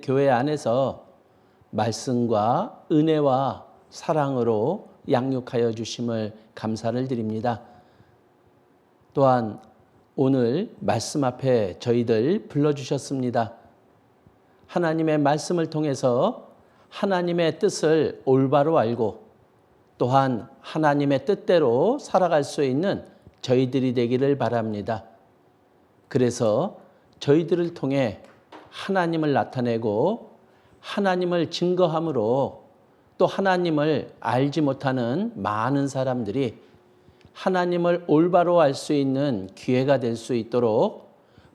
교회 안에서 말씀과 은혜와 사랑으로 양육하여 주심을 감사를 드립니다. 또한 오늘 말씀 앞에 저희들 불러주셨습니다. 하나님의 말씀을 통해서 하나님의 뜻을 올바로 알고 또한 하나님의 뜻대로 살아갈 수 있는 저희들이 되기를 바랍니다. 그래서 저희들을 통해 하나님을 나타내고 하나님을 증거함으로 또 하나님을 알지 못하는 많은 사람들이 하나님을 올바로 알 수 있는 기회가 될 수 있도록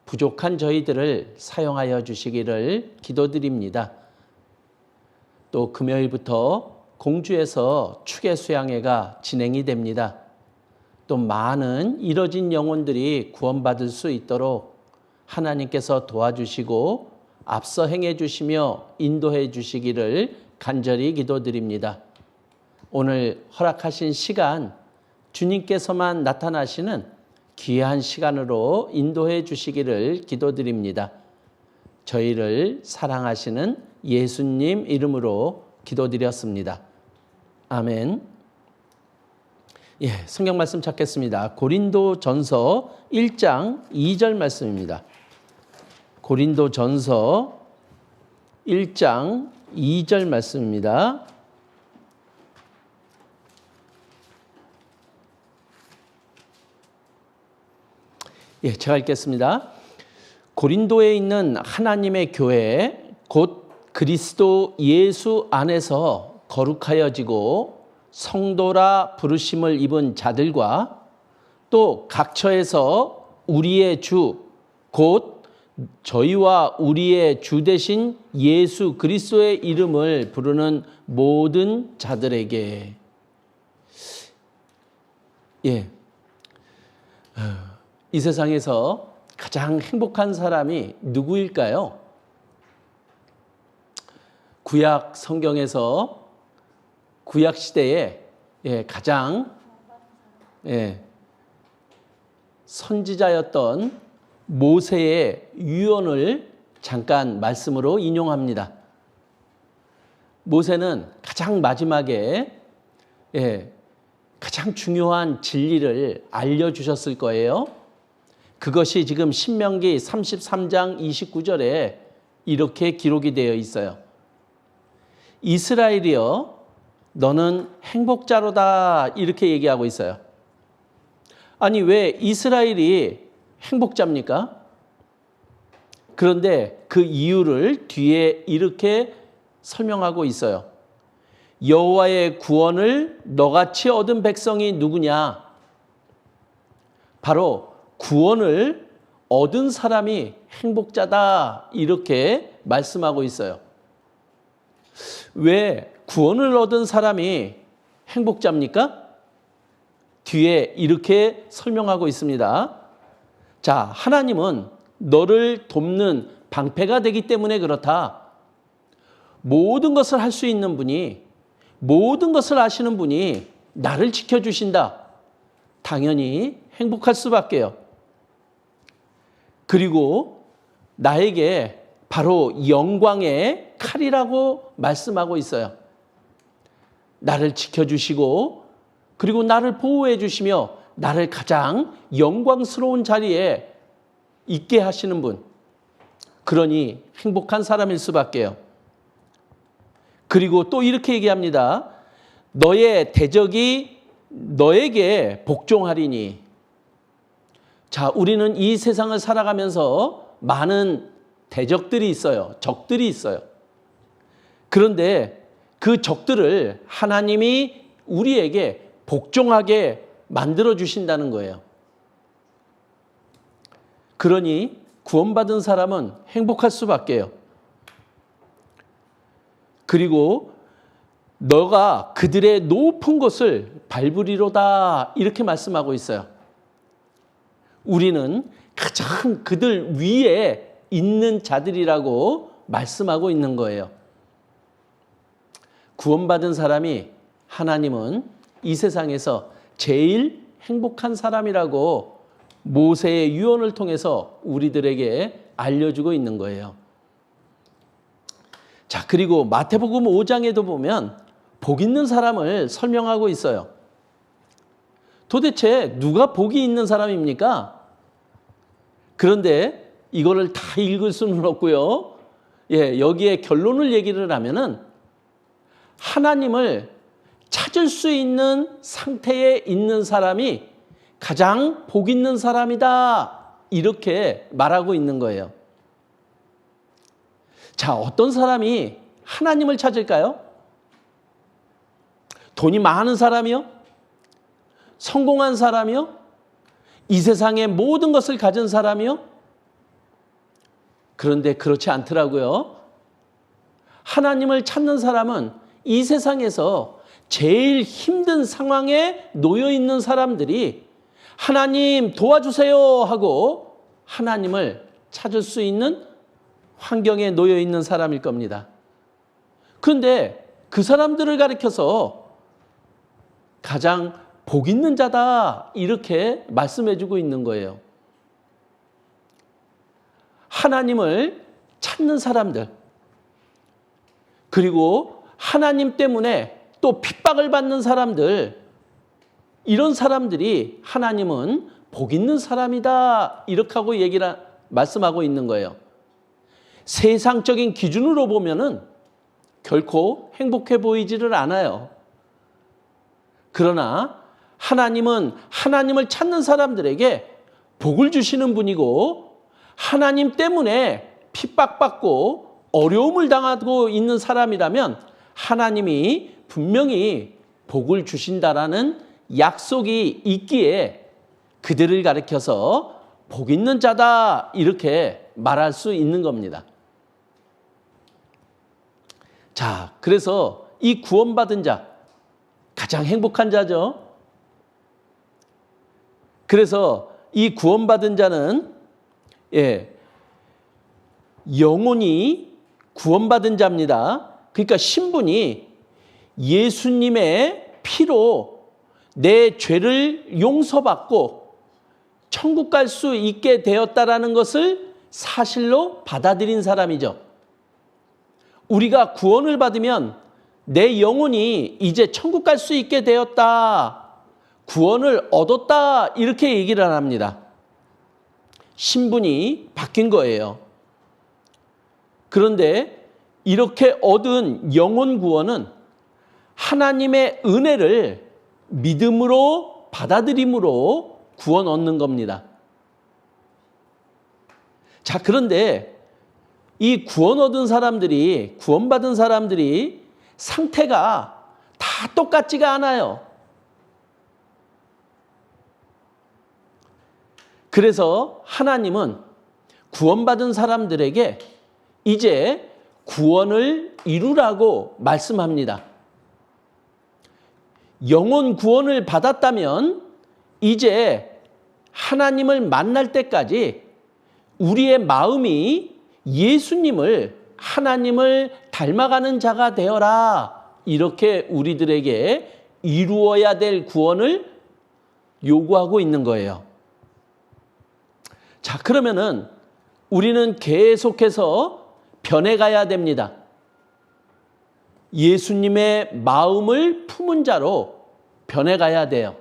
부족한 저희들을 사용하여 주시기를 기도드립니다. 또 금요일부터 공주에서 추계 수양회가 진행이 됩니다. 또 많은 이뤄진 영혼들이 구원받을 수 있도록 하나님께서 도와주시고 앞서 행해 주시며 인도해 주시기를 간절히 기도드립니다. 오늘 허락하신 시간 주님께서만 나타나시는 귀한 시간으로 인도해 주시기를 기도드립니다. 저희를 사랑하시는 예수님 이름으로 기도드렸습니다. 아멘. 성경 말씀 찾겠습니다. 고린도전서 1장 2절 말씀입니다. 고린도전서 1장 2절 말씀입니다. 제가 읽겠습니다. 고린도에 있는 하나님의 교회 곧 그리스도 예수 안에서 거룩하여지고 성도라 부르심을 입은 자들과 또 각처에서 우리의 주 곧 저희와 우리의 주 되신 예수 그리스도의 이름을 부르는 모든 자들에게 이 세상에서 가장 행복한 사람이 누구일까요? 구약 성경에서 구약 시대에 가장 선지자였던 모세의 유언을 잠깐 말씀으로 인용합니다. 모세는 가장 마지막에 가장 중요한 진리를 알려주셨을 거예요. 그것이 지금 신명기 33장 29절에 이렇게 기록이 되어 있어요. 이스라엘이여 너는 행복자로다 이렇게 얘기하고 있어요. 아니 왜 이스라엘이 행복자입니까? 그런데 그 이유를 뒤에 이렇게 설명하고 있어요. 여호와의 구원을 너같이 얻은 백성이 누구냐? 바로 구원을 얻은 사람이 행복자다 이렇게 말씀하고 있어요. 왜 구원을 얻은 사람이 행복자입니까? 뒤에 이렇게 설명하고 있습니다. 자, 하나님은 너를 돕는 방패가 되기 때문에 그렇다. 모든 것을 할 수 있는 분이, 모든 것을 아시는 분이 나를 지켜주신다. 당연히 행복할 수밖에요. 그리고 나에게 바로 영광의 칼이라고 말씀하고 있어요. 나를 지켜주시고 그리고 나를 보호해 주시며 나를 가장 영광스러운 자리에 있게 하시는 분. 그러니 행복한 사람일 수밖에요. 그리고 또 이렇게 얘기합니다. 너의 대적이 너에게 복종하리니. 자, 우리는 이 세상을 살아가면서 많은 대적들이 있어요. 적들이 있어요. 그런데 그 적들을 하나님이 우리에게 복종하게 만들어 주신다는 거예요. 그러니 구원받은 사람은 행복할 수밖에요. 그리고 너가 그들의 높은 곳을 밟으리로다 이렇게 말씀하고 있어요. 우리는 가장 그들 위에 있는 자들이라고 말씀하고 있는 거예요. 구원받은 사람이 하나님은 이 세상에서 제일 행복한 사람이라고 모세의 유언을 통해서 우리들에게 알려주고 있는 거예요. 자, 그리고 마태복음 5장에도 보면 복 있는 사람을 설명하고 있어요. 도대체 누가 복이 있는 사람입니까? 그런데 이거를 다 읽을 수는 없고요. 여기에 결론을 얘기를 하면은 하나님을 찾을 수 있는 상태에 있는 사람이 가장 복 있는 사람이다. 이렇게 말하고 있는 거예요. 자, 어떤 사람이 하나님을 찾을까요? 돈이 많은 사람이요? 성공한 사람이요? 이 세상의 모든 것을 가진 사람이요? 그런데 그렇지 않더라고요. 하나님을 찾는 사람은 이 세상에서 제일 힘든 상황에 놓여 있는 사람들이 하나님 도와주세요 하고 하나님을 찾을 수 있는 환경에 놓여 있는 사람일 겁니다. 그런데 그 사람들을 가리켜서 가장 복 있는 자다 이렇게 말씀해주고 있는 거예요. 하나님을 찾는 사람들, 그리고 하나님 때문에 또 핍박을 받는 사람들, 이런 사람들이 하나님은 복 있는 사람이다 이렇게 하고 말씀하고 있는 거예요. 세상적인 기준으로 보면은 결코 행복해 보이지를 않아요. 그러나 하나님은 하나님을 찾는 사람들에게 복을 주시는 분이고, 하나님 때문에 핍박받고 어려움을 당하고 있는 사람이라면 하나님이 분명히 복을 주신다라는 약속이 있기에 그들을 가리켜서 복 있는 자다 이렇게 말할 수 있는 겁니다. 자, 그래서 이 구원받은 자, 가장 행복한 자죠. 그래서 이 구원받은 자는 영혼이 구원받은 자입니다. 그러니까 신분이 예수님의 피로 내 죄를 용서받고 천국 갈 수 있게 되었다라는 것을 사실로 받아들인 사람이죠. 우리가 구원을 받으면 내 영혼이 이제 천국 갈 수 있게 되었다, 구원을 얻었다 이렇게 얘기를 합니다. 신분이 바뀐 거예요. 그런데 이렇게 얻은 영혼 구원은 하나님의 은혜를 믿음으로 받아들임으로 구원 얻는 겁니다. 자, 그런데 이 구원 얻은 사람들이, 구원받은 사람들이 상태가 다 똑같지가 않아요. 그래서 하나님은 구원받은 사람들에게 이제 구원을 이루라고 말씀합니다. 영혼 구원을 받았다면 이제 하나님을 만날 때까지 우리의 마음이 예수님을, 하나님을 닮아가는 자가 되어라, 이렇게 우리들에게 이루어야 될 구원을 요구하고 있는 거예요. 자, 그러면은 우리는 계속해서 변해가야 됩니다. 예수님의 마음을 품은 자로 변해가야 돼요.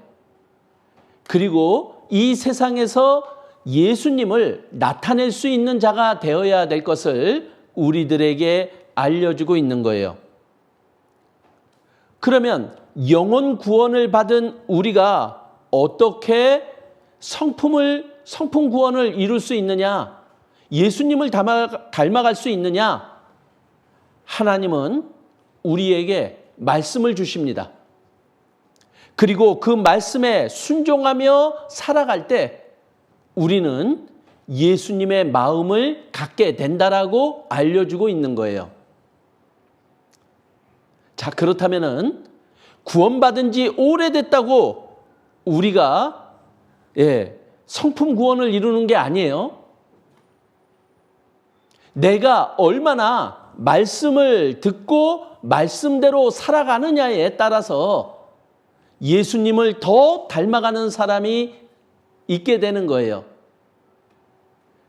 그리고 이 세상에서 예수님을 나타낼 수 있는 자가 되어야 될 것을 우리들에게 알려주고 있는 거예요. 그러면 영혼 구원을 받은 우리가 어떻게 성품 구원을 이룰 수 있느냐? 예수님을 닮아갈 수 있느냐? 하나님은 우리에게 말씀을 주십니다. 그리고 그 말씀에 순종하며 살아갈 때 우리는 예수님의 마음을 갖게 된다라고 알려주고 있는 거예요. 자, 그렇다면은 구원받은 지 오래됐다고 우리가 성품 구원을 이루는 게 아니에요. 내가 얼마나 말씀을 듣고 말씀대로 살아가느냐에 따라서 예수님을 더 닮아가는 사람이 있게 되는 거예요.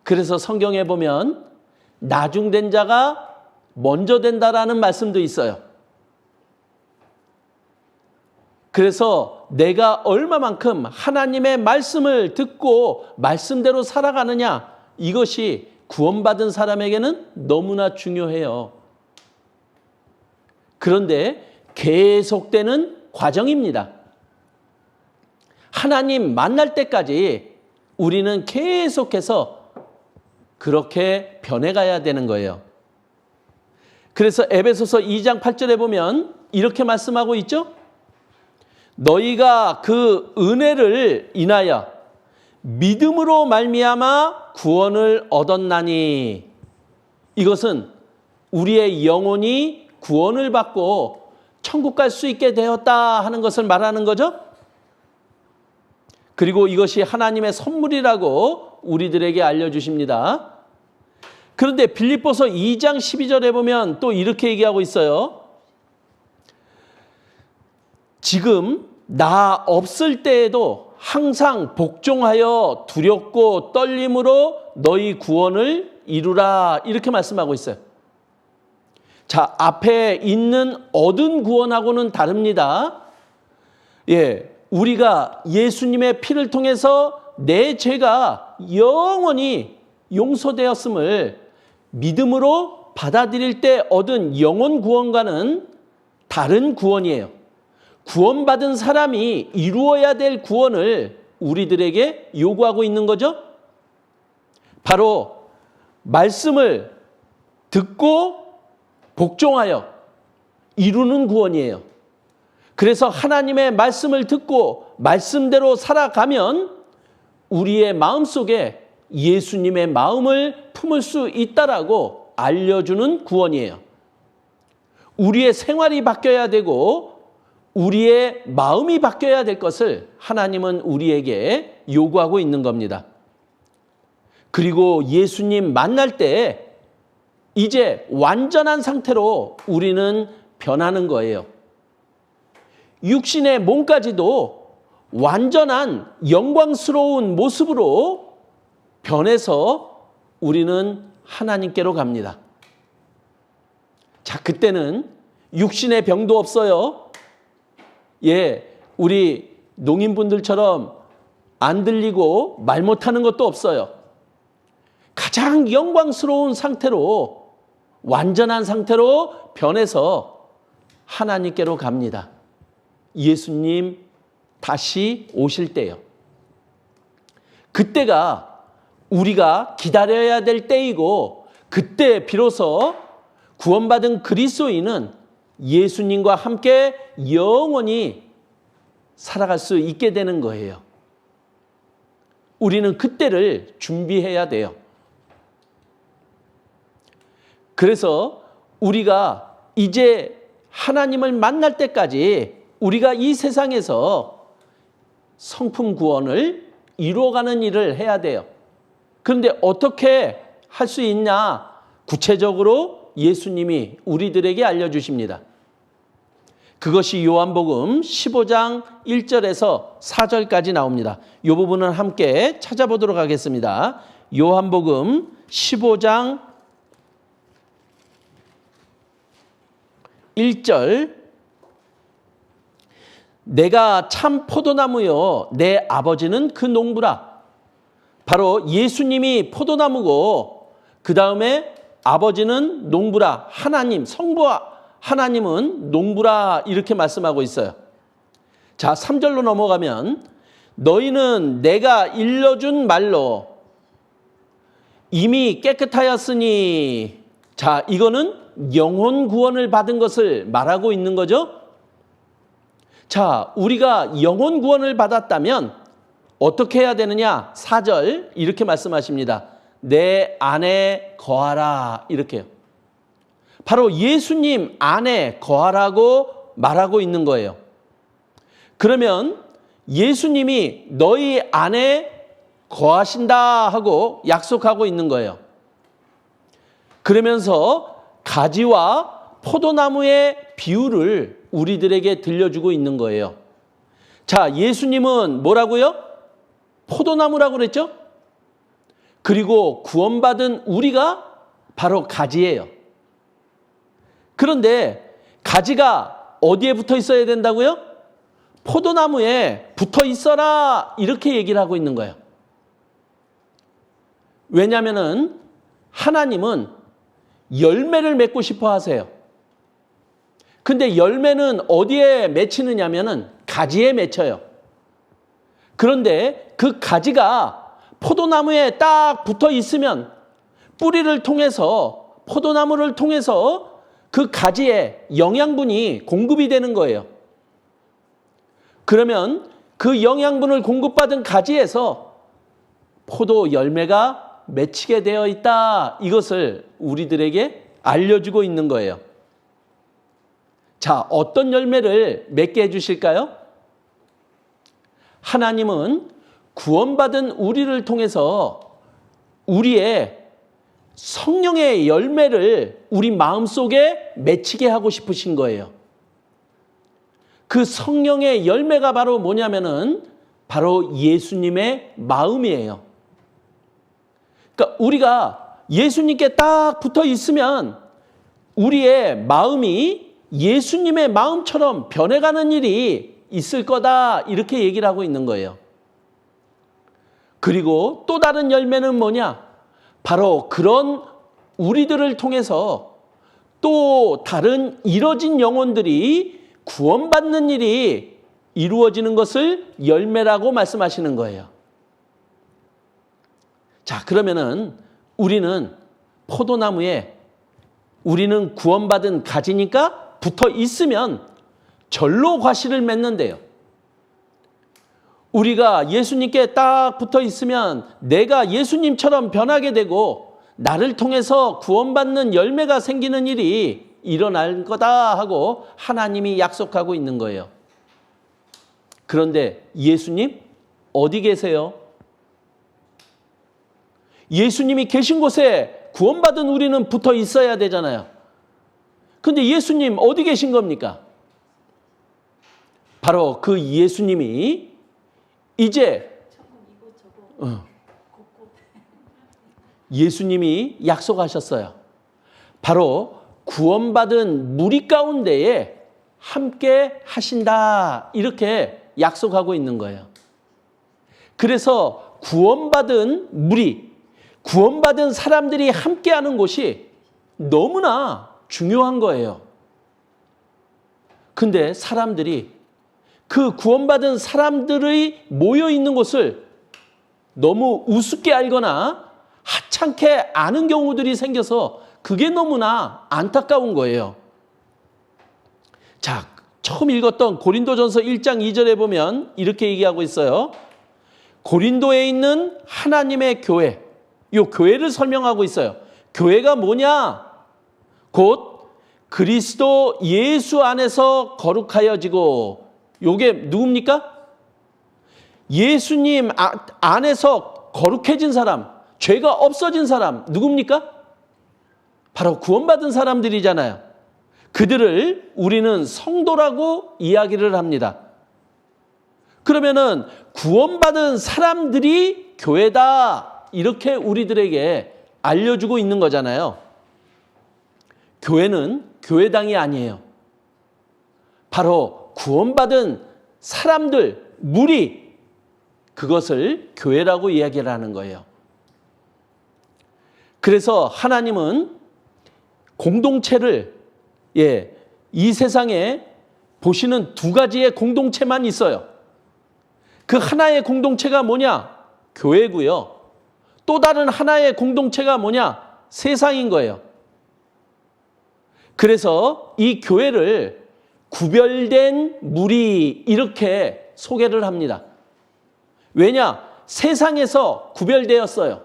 그래서 성경에 보면 나중된 자가 먼저 된다라는 말씀도 있어요. 그래서 내가 얼마만큼 하나님의 말씀을 듣고 말씀대로 살아가느냐, 이것이 구원받은 사람에게는 너무나 중요해요. 그런데 계속되는 과정입니다. 하나님 만날 때까지 우리는 계속해서 그렇게 변해가야 되는 거예요. 그래서 에베소서 2장 8절에 보면 이렇게 말씀하고 있죠. 너희가 그 은혜를 인하여 믿음으로 말미암아 구원을 얻었나니, 이것은 우리의 영혼이 구원을 받고 천국 갈 수 있게 되었다 하는 것을 말하는 거죠. 그리고 이것이 하나님의 선물이라고 우리들에게 알려주십니다. 그런데 빌립보서 2장 12절에 보면 또 이렇게 얘기하고 있어요. 지금 나 없을 때에도 항상 복종하여 두렵고 떨림으로 너희 구원을 이루라, 이렇게 말씀하고 있어요. 자, 앞에 있는 얻은 구원하고는 다릅니다. 우리가 예수님의 피를 통해서 내 죄가 영원히 용서되었음을 믿음으로 받아들일 때 얻은 영혼 구원과는 다른 구원이에요. 구원받은 사람이 이루어야 될 구원을 우리들에게 요구하고 있는 거죠. 바로 말씀을 듣고 복종하여 이루는 구원이에요. 그래서 하나님의 말씀을 듣고 말씀대로 살아가면 우리의 마음속에 예수님의 마음을 품을 수 있다라고 알려주는 구원이에요. 우리의 생활이 바뀌어야 되고 우리의 마음이 바뀌어야 될 것을 하나님은 우리에게 요구하고 있는 겁니다. 그리고 예수님 만날 때 이제 완전한 상태로 우리는 변하는 거예요. 육신의 몸까지도 완전한 영광스러운 모습으로 변해서 우리는 하나님께로 갑니다. 자, 그때는 육신의 병도 없어요. 우리 농인분들처럼 안 들리고 말 못하는 것도 없어요. 가장 영광스러운 상태로, 완전한 상태로 변해서 하나님께로 갑니다. 예수님 다시 오실 때요. 그때가 우리가 기다려야 될 때이고, 그때 비로소 구원받은 그리스도인은 예수님과 함께 영원히 살아갈 수 있게 되는 거예요. 우리는 그때를 준비해야 돼요. 그래서 우리가 이제 하나님을 만날 때까지 우리가 이 세상에서 성품 구원을 이루어가는 일을 해야 돼요. 그런데 어떻게 할 수 있냐? 구체적으로 예수님이 우리들에게 알려주십니다. 그것이 요한복음 15장 1절에서 4절까지 나옵니다. 이 부분은 함께 찾아보도록 하겠습니다. 요한복음 15장 1절, 내가 참 포도나무요 내 아버지는 그 농부라. 바로 예수님이 포도나무고 그 다음에 아버지는 농부라. 하나님, 성부와 하나님은 농부라, 이렇게 말씀하고 있어요. 자, 3절로 넘어가면 너희는 내가 일러준 말로 이미 깨끗하였으니, 자, 이거는 영혼 구원을 받은 것을 말하고 있는 거죠. 자, 우리가 영혼 구원을 받았다면 어떻게 해야 되느냐? 4절 이렇게 말씀하십니다. 내 안에 거하라, 이렇게요. 바로 예수님 안에 거하라고 말하고 있는 거예요. 그러면 예수님이 너희 안에 거하신다 하고 약속하고 있는 거예요. 그러면서 가지와 포도나무의 비유를 우리들에게 들려주고 있는 거예요. 자, 예수님은 뭐라고요? 포도나무라고 그랬죠? 그리고 구원받은 우리가 바로 가지예요. 그런데 가지가 어디에 붙어 있어야 된다고요? 포도나무에 붙어 있어라 이렇게 얘기를 하고 있는 거예요. 왜냐하면 하나님은 열매를 맺고 싶어 하세요. 근데 열매는 어디에 맺히느냐면은 가지에 맺혀요. 그런데 그 가지가 포도나무에 딱 붙어 있으면 뿌리를 통해서 포도나무를 통해서 그 가지에 영양분이 공급이 되는 거예요. 그러면 그 영양분을 공급받은 가지에서 포도 열매가 맺히게 되어 있다. 이것을 우리들에게 알려주고 있는 거예요. 자, 어떤 열매를 맺게 해주실까요? 하나님은 구원받은 우리를 통해서 우리의 성령의 열매를 우리 마음속에 맺히게 하고 싶으신 거예요. 그 성령의 열매가 바로 뭐냐면은 바로 예수님의 마음이에요. 그러니까 우리가 예수님께 딱 붙어 있으면 우리의 마음이 예수님의 마음처럼 변해가는 일이 있을 거다 이렇게 얘기를 하고 있는 거예요. 그리고 또 다른 열매는 뭐냐? 바로 그런 우리들을 통해서 또 다른 이뤄진 영혼들이 구원받는 일이 이루어지는 것을 열매라고 말씀하시는 거예요. 자, 그러면은 우리는 포도나무에 우리는 구원받은 가지니까 붙어 있으면 절로 과실을 맺는데요. 우리가 예수님께 딱 붙어 있으면 내가 예수님처럼 변하게 되고 나를 통해서 구원받는 열매가 생기는 일이 일어날 거다 하고 하나님이 약속하고 있는 거예요. 그런데 예수님 어디 계세요? 예수님이 계신 곳에 구원받은 우리는 붙어 있어야 되잖아요. 근데 예수님 어디 계신 겁니까? 바로 그 예수님이 이제 예수님이 약속하셨어요. 바로 구원받은 무리 가운데에 함께 하신다 이렇게 약속하고 있는 거예요. 그래서 구원받은 무리, 구원받은 사람들이 함께하는 곳이 너무나 중요한 거예요. 근데 사람들이 그 구원받은 사람들의 모여 있는 곳을 너무 우습게 알거나 하찮게 아는 경우들이 생겨서 그게 너무나 안타까운 거예요. 자, 처음 읽었던 고린도전서 1장 2절에 보면 이렇게 얘기하고 있어요. 고린도에 있는 하나님의 교회, 이 교회를 설명하고 있어요. 교회가 뭐냐? 곧 그리스도 예수 안에서 거룩하여지고, 요게 누굽니까? 예수님 안에서 거룩해진 사람, 죄가 없어진 사람 누굽니까? 바로 구원받은 사람들이잖아요. 그들을 우리는 성도라고 이야기를 합니다. 그러면은 구원받은 사람들이 교회다 이렇게 우리들에게 알려주고 있는 거잖아요. 교회는 교회당이 아니에요. 바로 구원받은 사람들, 무리, 그것을 교회라고 이야기를 하는 거예요. 그래서 하나님은 공동체를 이 세상에 보시는 두 가지의 공동체만 있어요. 그 하나의 공동체가 뭐냐? 교회고요. 또 다른 하나의 공동체가 뭐냐? 세상인 거예요. 그래서 이 교회를 구별된 무리 이렇게 소개를 합니다. 왜냐? 세상에서 구별되었어요.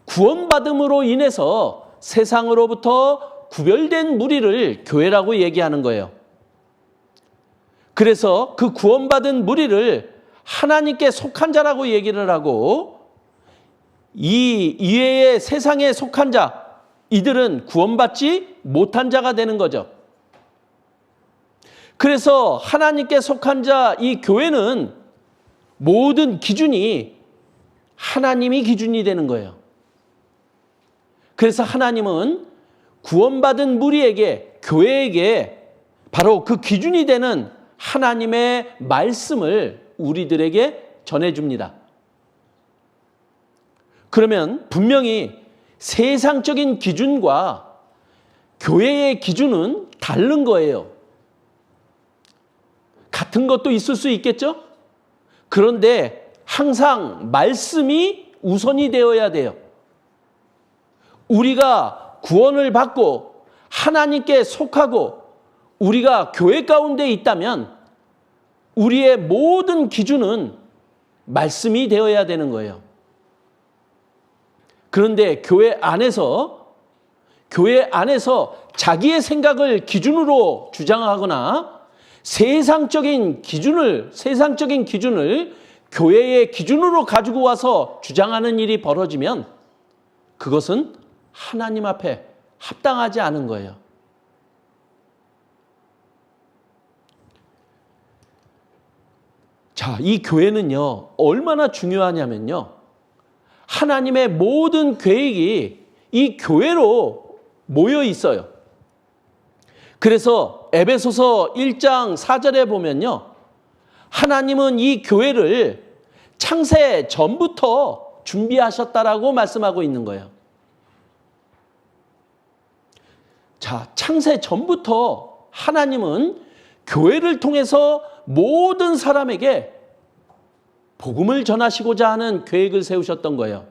구원받음으로 인해서 세상으로부터 구별된 무리를 교회라고 얘기하는 거예요. 그래서 그 구원받은 무리를 하나님께 속한 자라고 얘기를 하고, 이 이외의 세상에 속한 자, 이들은 구원받지 못한 자가 되는 거죠. 그래서 하나님께 속한 자, 이 교회는 모든 기준이 하나님이 기준이 되는 거예요. 그래서 하나님은 구원받은 무리에게, 교회에게 바로 그 기준이 되는 하나님의 말씀을 우리들에게 전해줍니다. 그러면 분명히 세상적인 기준과 교회의 기준은 다른 거예요. 같은 것도 있을 수 있겠죠? 그런데 항상 말씀이 우선이 되어야 돼요. 우리가 구원을 받고 하나님께 속하고 우리가 교회 가운데 있다면 우리의 모든 기준은 말씀이 되어야 되는 거예요. 그런데 교회 안에서 자기의 생각을 기준으로 주장하거나 세상적인 기준을 교회의 기준으로 가지고 와서 주장하는 일이 벌어지면 그것은 하나님 앞에 합당하지 않은 거예요. 자, 이 교회는요, 얼마나 중요하냐면요. 하나님의 모든 계획이 이 교회로 모여 있어요. 그래서 에베소서 1장 4절에 보면요. 하나님은 이 교회를 창세 전부터 준비하셨다라고 말씀하고 있는 거예요. 자, 창세 전부터 하나님은 교회를 통해서 모든 사람에게 복음을 전하시고자 하는 계획을 세우셨던 거예요.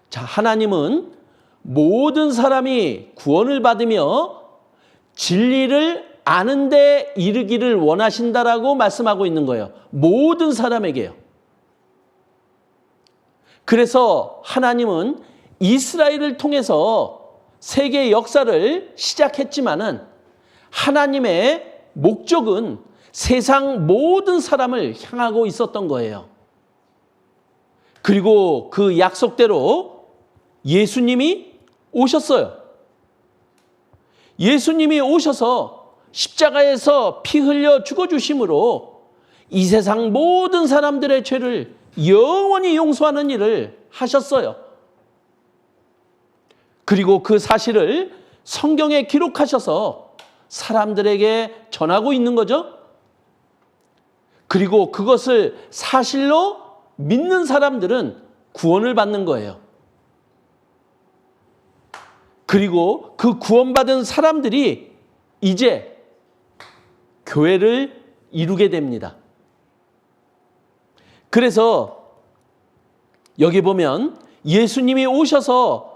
자, 하나님은 모든 사람이 구원을 받으며 진리를 아는 데 이르기를 원하신다라고 말씀하고 있는 거예요. 모든 사람에게요. 그래서 하나님은 이스라엘을 통해서 세계 역사를 시작했지만은 하나님의 목적은 세상 모든 사람을 향하고 있었던 거예요. 그리고 그 약속대로 예수님이 오셨어요. 예수님이 오셔서 십자가에서 피 흘려 죽어주심으로 이 세상 모든 사람들의 죄를 영원히 용서하는 일을 하셨어요. 그리고 그 사실을 성경에 기록하셔서 사람들에게 전하고 있는 거죠. 그리고 그것을 사실로 믿는 사람들은 구원을 받는 거예요. 그리고 그 구원받은 사람들이 이제 교회를 이루게 됩니다. 그래서 여기 보면 예수님이 오셔서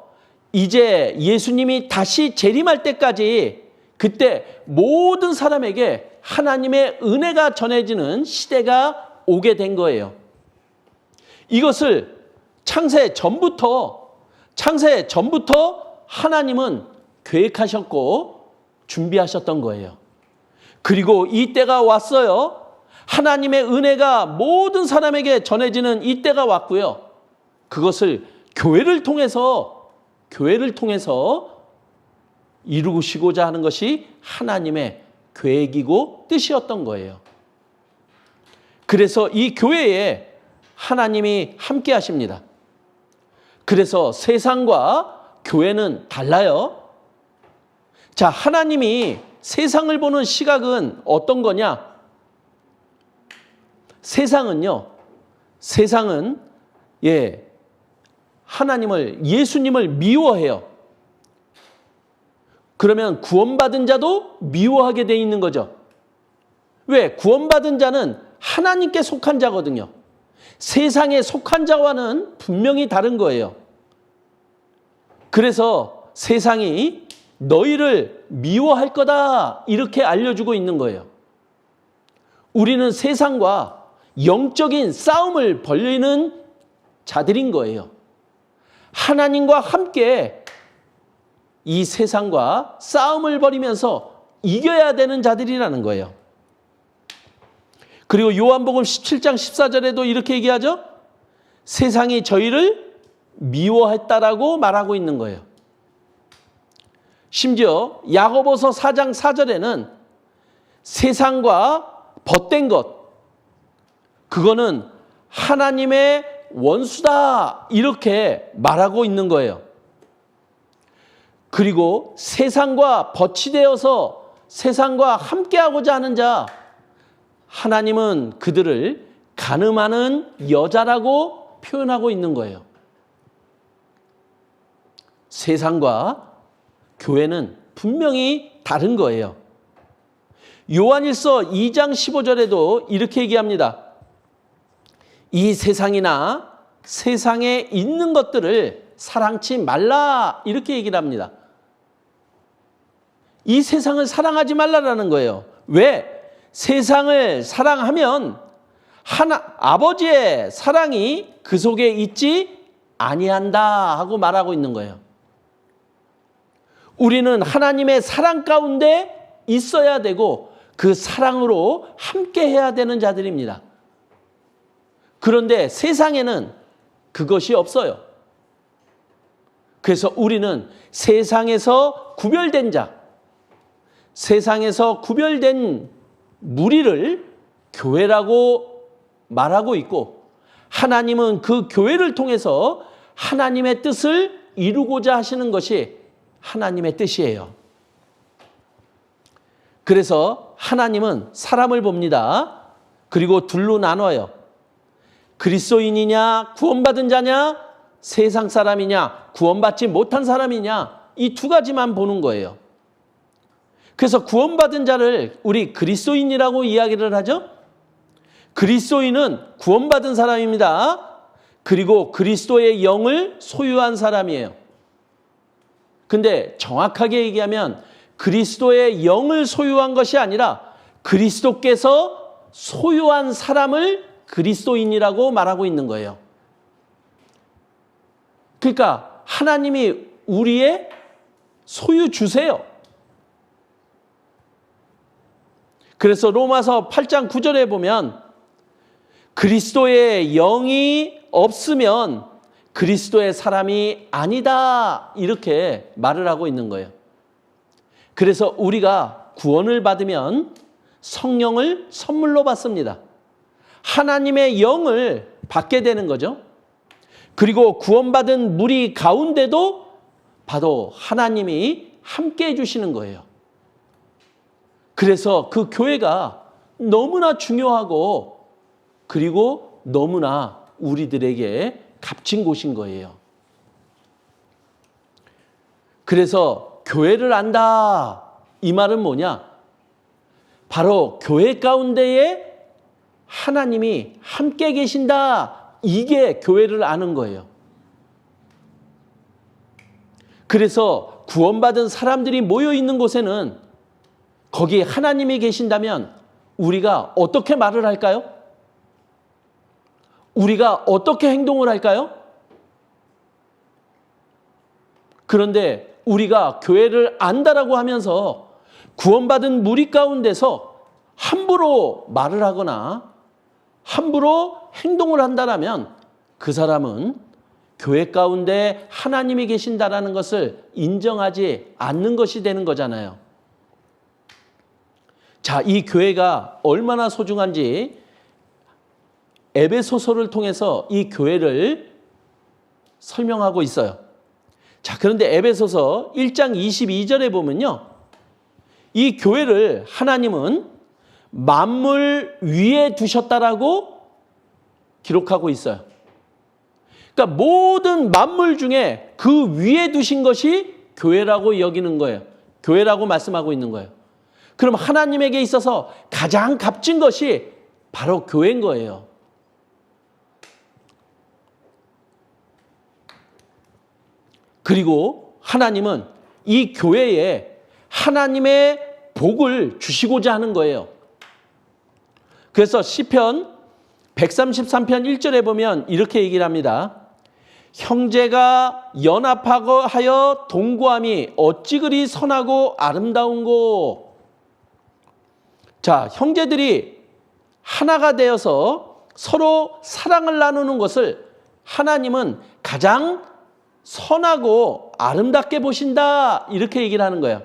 이제 예수님이 다시 재림할 때까지 그때 모든 사람에게 하나님의 은혜가 전해지는 시대가 오게 된 거예요. 이것을 창세 전부터 하나님은 계획하셨고 준비하셨던 거예요. 그리고 이 때가 왔어요. 하나님의 은혜가 모든 사람에게 전해지는 이 때가 왔고요. 그것을 교회를 통해서 이루시고자 하는 것이 하나님의 계획이고 뜻이었던 거예요. 그래서 이 교회에 하나님이 함께 하십니다. 그래서 세상과 교회는 달라요. 자, 하나님이 세상을 보는 시각은 어떤 거냐? 세상은 예수님을 미워해요. 그러면 구원받은 자도 미워하게 돼 있는 거죠. 왜? 구원받은 자는 하나님께 속한 자거든요. 세상에 속한 자와는 분명히 다른 거예요. 그래서 세상이 너희를 미워할 거다 이렇게 알려주고 있는 거예요. 우리는 세상과 영적인 싸움을 벌이는 자들인 거예요. 하나님과 함께 이 세상과 싸움을 벌이면서 이겨야 되는 자들이라는 거예요. 그리고 요한복음 17장 14절에도 이렇게 얘기하죠. 세상이 저희를 미워했다라고 말하고 있는 거예요. 심지어 야고보서 4장 4절에는 세상과 벗된 것, 그거는 하나님의 원수다 이렇게 말하고 있는 거예요. 그리고 세상과 벗이 되어서 세상과 함께하고자 하는 자, 하나님은 그들을 간음하는 여자라고 표현하고 있는 거예요. 세상과 교회는 분명히 다른 거예요. 요한일서 2장 15절에도 이렇게 얘기합니다. 이 세상이나 세상에 있는 것들을 사랑치 말라, 이렇게 얘기를 합니다. 이 세상을 사랑하지 말라라는 거예요. 왜? 세상을 사랑하면 아버지의 사랑이 그 속에 있지 아니한다 하고 말하고 있는 거예요. 우리는 하나님의 사랑 가운데 있어야 되고 그 사랑으로 함께 해야 되는 자들입니다. 그런데 세상에는 그것이 없어요. 그래서 우리는 세상에서 구별된 자, 세상에서 구별된 무리를 교회라고 말하고 있고, 하나님은 그 교회를 통해서 하나님의 뜻을 이루고자 하시는 것이 하나님의 뜻이에요. 그래서 하나님은 사람을 봅니다. 그리고 둘로 나눠요. 그리스도인이냐, 구원받은 자냐, 세상 사람이냐, 구원받지 못한 사람이냐, 이 두 가지만 보는 거예요. 그래서 구원받은 자를 우리 그리스도인이라고 이야기를 하죠. 그리스도인은 구원받은 사람입니다. 그리고 그리스도의 영을 소유한 사람이에요. 근데 정확하게 얘기하면 그리스도의 영을 소유한 것이 아니라 그리스도께서 소유한 사람을 그리스도인이라고 말하고 있는 거예요. 그러니까 하나님이 우리의 소유주세요. 그래서 로마서 8장 9절에 보면 그리스도의 영이 없으면 그리스도의 사람이 아니다, 이렇게 말을 하고 있는 거예요. 그래서 우리가 구원을 받으면 성령을 선물로 받습니다. 하나님의 영을 받게 되는 거죠. 그리고 구원받은 무리 가운데도 바로 하나님이 함께 해주시는 거예요. 그래서 그 교회가 너무나 중요하고 그리고 너무나 우리들에게 값진 곳인 거예요. 그래서 교회를 안다, 이 말은 뭐냐? 바로 교회 가운데에 하나님이 함께 계신다, 이게 교회를 아는 거예요. 그래서 구원받은 사람들이 모여 있는 곳에는 거기에 하나님이 계신다면 우리가 어떻게 말을 할까요? 우리가 어떻게 행동을 할까요? 그런데 우리가 교회를 안다라고 하면서 구원받은 무리 가운데서 함부로 말을 하거나 함부로 행동을 한다라면 그 사람은 교회 가운데 하나님이 계신다라는 것을 인정하지 않는 것이 되는 거잖아요. 자, 이 교회가 얼마나 소중한지 에베소서를 통해서 이 교회를 설명하고 있어요. 자, 그런데 에베소서 1장 22절에 보면요, 이 교회를 하나님은 만물 위에 두셨다라고 기록하고 있어요. 그러니까 모든 만물 중에 그 위에 두신 것이 교회라고 여기는 거예요. 교회라고 말씀하고 있는 거예요. 그럼 하나님에게 있어서 가장 값진 것이 바로 교회인 거예요. 그리고 하나님은 이 교회에 하나님의 복을 주시고자 하는 거예요. 그래서 시편 133편 1절에 보면 이렇게 얘기를 합니다. 형제가 연합하여 동거함이 어찌 그리 선하고 아름다운고. 자, 형제들이 하나가 되어서 서로 사랑을 나누는 것을 하나님은 가장 선하고 아름답게 보신다, 이렇게 얘기를 하는 거예요.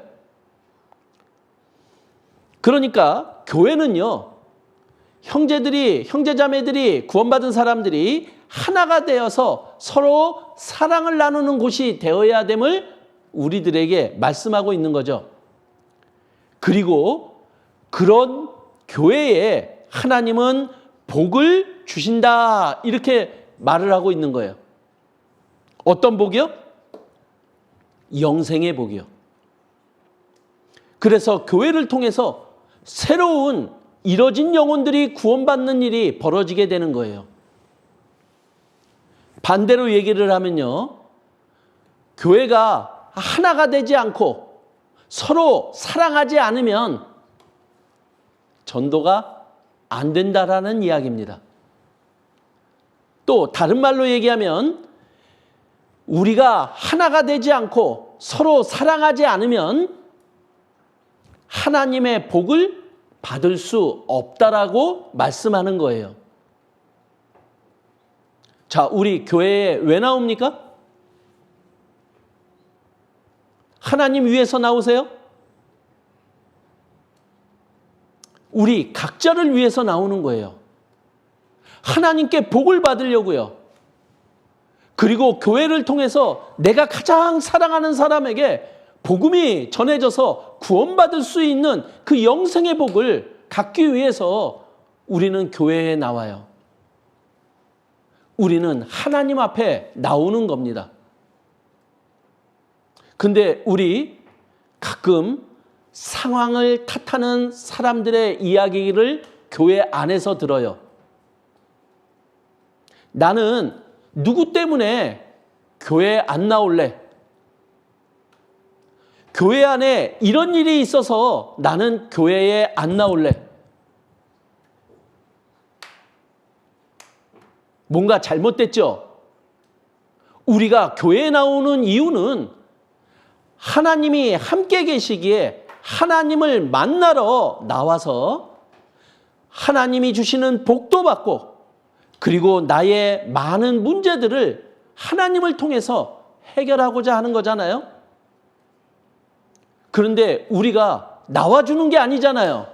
그러니까 교회는요, 형제자매들이 구원받은 사람들이 하나가 되어서 서로 사랑을 나누는 곳이 되어야 됨을 우리들에게 말씀하고 있는 거죠. 그리고 그런 교회에 하나님은 복을 주신다 이렇게 말을 하고 있는 거예요. 어떤 복이요? 영생의 복이요. 그래서 교회를 통해서 새로운 이뤄진 영혼들이 구원받는 일이 벌어지게 되는 거예요. 반대로 얘기를 하면요, 교회가 하나가 되지 않고 서로 사랑하지 않으면 전도가 안 된다라는 이야기입니다. 또 다른 말로 얘기하면 우리가 하나가 되지 않고 서로 사랑하지 않으면 하나님의 복을 받을 수 없다라고 말씀하는 거예요. 자, 우리 교회에 왜 나옵니까? 하나님 위해서 나오세요? 우리 각자를 위해서 나오는 거예요. 하나님께 복을 받으려고요. 그리고 교회를 통해서 내가 가장 사랑하는 사람에게 복음이 전해져서 구원받을 수 있는 그 영생의 복을 갖기 위해서 우리는 교회에 나와요. 우리는 하나님 앞에 나오는 겁니다. 근데 우리 가끔 상황을 탓하는 사람들의 이야기를 교회 안에서 들어요. 나는 누구 때문에 교회 안 나올래? 교회 안에 이런 일이 있어서 나는 교회에 안 나올래. 뭔가 잘못됐죠? 우리가 교회에 나오는 이유는 하나님이 함께 계시기에 하나님을 만나러 나와서 하나님이 주시는 복도 받고 그리고 나의 많은 문제들을 하나님을 통해서 해결하고자 하는 거잖아요. 그런데 우리가 나와주는 게 아니잖아요.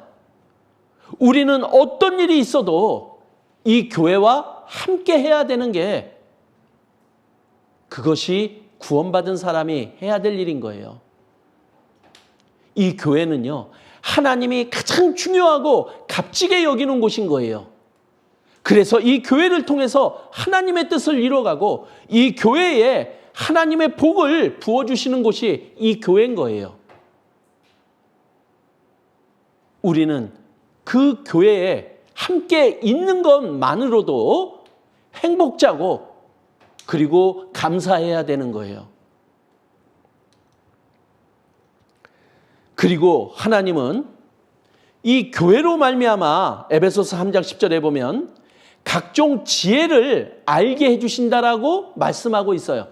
우리는 어떤 일이 있어도 이 교회와 함께 해야 되는 게 그것이 구원받은 사람이 해야 될 일인 거예요. 이 교회는요, 하나님이 가장 중요하고 값지게 여기는 곳인 거예요. 그래서 이 교회를 통해서 하나님의 뜻을 이뤄가고 이 교회에 하나님의 복을 부어주시는 곳이 이 교회인 거예요. 우리는 그 교회에 함께 있는 것만으로도 행복자고 그리고 감사해야 되는 거예요. 그리고 하나님은 이 교회로 말미암아 에베소서 3장 10절에 보면 각종 지혜를 알게 해주신다라고 말씀하고 있어요.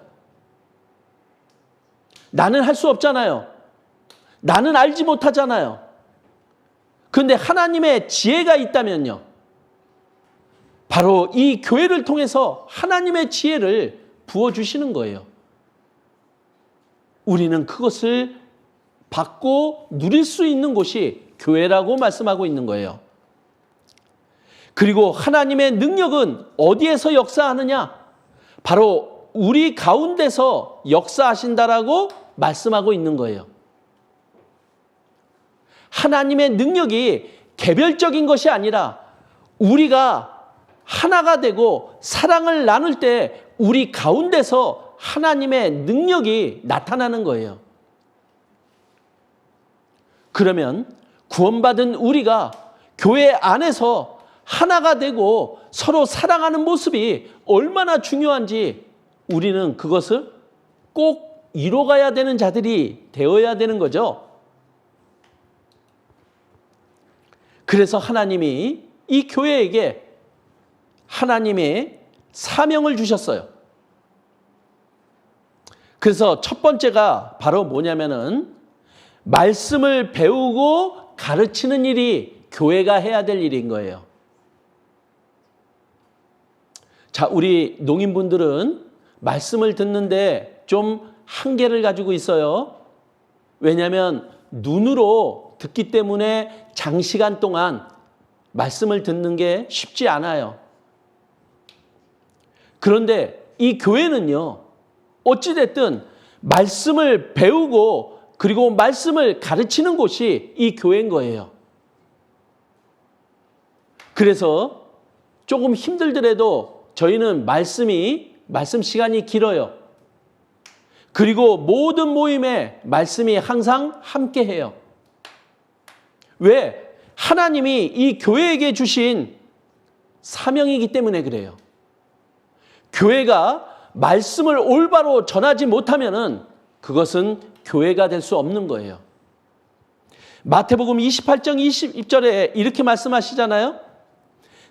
나는 할 수 없잖아요. 나는 알지 못하잖아요. 그런데 하나님의 지혜가 있다면요, 바로 이 교회를 통해서 하나님의 지혜를 부어주시는 거예요. 우리는 그것을 받고 누릴 수 있는 곳이 교회라고 말씀하고 있는 거예요. 그리고 하나님의 능력은 어디에서 역사하느냐? 바로 우리 가운데서 역사하신다라고 말씀하고 있는 거예요. 하나님의 능력이 개별적인 것이 아니라 우리가 하나가 되고 사랑을 나눌 때 우리 가운데서 하나님의 능력이 나타나는 거예요. 그러면 구원받은 우리가 교회 안에서 하나가 되고 서로 사랑하는 모습이 얼마나 중요한지 우리는 그것을 꼭 이뤄가야 되는 자들이 되어야 되는 거죠. 그래서 하나님이 이 교회에게 하나님의 사명을 주셨어요. 그래서 첫 번째가 바로 뭐냐면은 말씀을 배우고 가르치는 일이 교회가 해야 될 일인 거예요. 자, 우리 농인분들은 말씀을 듣는데 좀 한계를 가지고 있어요. 왜냐하면 눈으로 듣기 때문에 장시간 동안 말씀을 듣는 게 쉽지 않아요. 그런데 이 교회는요, 어찌됐든 말씀을 배우고 그리고 말씀을 가르치는 곳이 이 교회인 거예요. 그래서 조금 힘들더라도 저희는 말씀 시간이 길어요. 그리고 모든 모임에 말씀이 항상 함께해요. 왜? 하나님이 이 교회에게 주신 사명이기 때문에 그래요. 교회가 말씀을 올바로 전하지 못하면은 그것은 교회가 될 수 없는 거예요. 마태복음 28장 20절에 이렇게 말씀하시잖아요.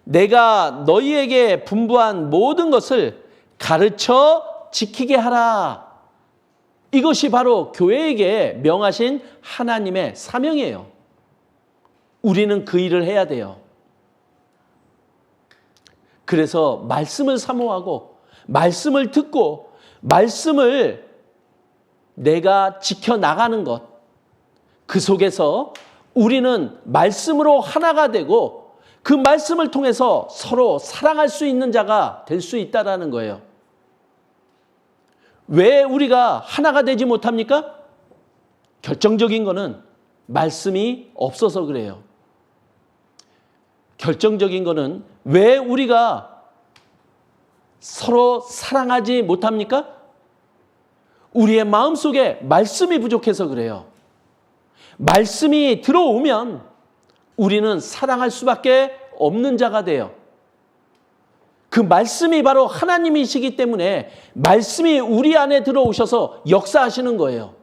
내가 너희에게 분부한 모든 것을 가르쳐 지키게 하라. 이것이 바로 교회에게 명하신 하나님의 사명이에요. 우리는 그 일을 해야 돼요. 그래서 말씀을 사모하고 말씀을 듣고 말씀을 내가 지켜나가는 것, 그 속에서 우리는 말씀으로 하나가 되고 그 말씀을 통해서 서로 사랑할 수 있는 자가 될 수 있다는 거예요. 왜 우리가 하나가 되지 못합니까? 결정적인 거는 말씀이 없어서 그래요. 결정적인 거는 왜 우리가 서로 사랑하지 못합니까? 우리의 마음속에 말씀이 부족해서 그래요. 말씀이 들어오면 우리는 사랑할 수밖에 없는 자가 돼요. 그 말씀이 바로 하나님이시기 때문에 말씀이 우리 안에 들어오셔서 역사하시는 거예요.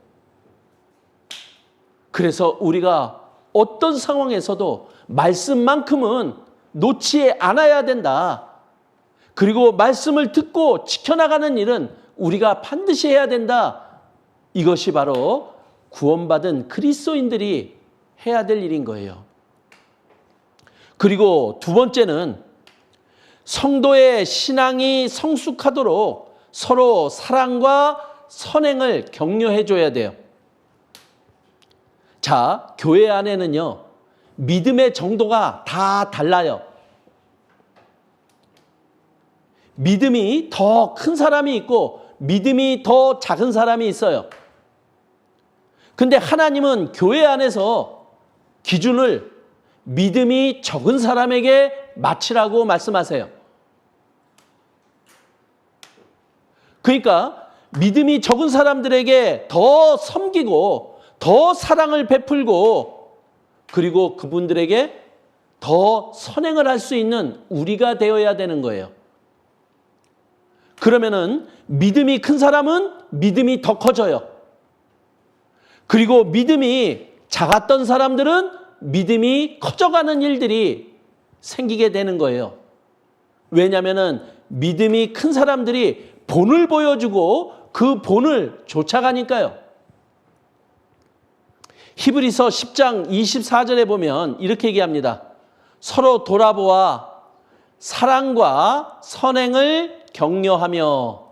그래서 우리가 어떤 상황에서도 말씀만큼은 놓지 않아야 된다. 그리고 말씀을 듣고 지켜나가는 일은 우리가 반드시 해야 된다. 이것이 바로 구원받은 그리스도인들이 해야 될 일인 거예요. 그리고 두 번째는 성도의 신앙이 성숙하도록 서로 사랑과 선행을 격려해 줘야 돼요. 자, 교회 안에는요, 믿음의 정도가 다 달라요. 믿음이 더 큰 사람이 있고 믿음이 더 작은 사람이 있어요. 근데 하나님은 교회 안에서 기준을 믿음이 적은 사람에게 맞추라고 말씀하세요. 그러니까 믿음이 적은 사람들에게 더 섬기고 더 사랑을 베풀고 그리고 그분들에게 더 선행을 할 수 있는 우리가 되어야 되는 거예요. 그러면은 믿음이 큰 사람은 믿음이 더 커져요. 그리고 믿음이 작았던 사람들은 믿음이 커져가는 일들이 생기게 되는 거예요. 왜냐하면은 믿음이 큰 사람들이 본을 보여주고 그 본을 쫓아가니까요. 히브리서 10장 24절에 보면 이렇게 얘기합니다. 서로 돌아보아 사랑과 선행을 격려하며.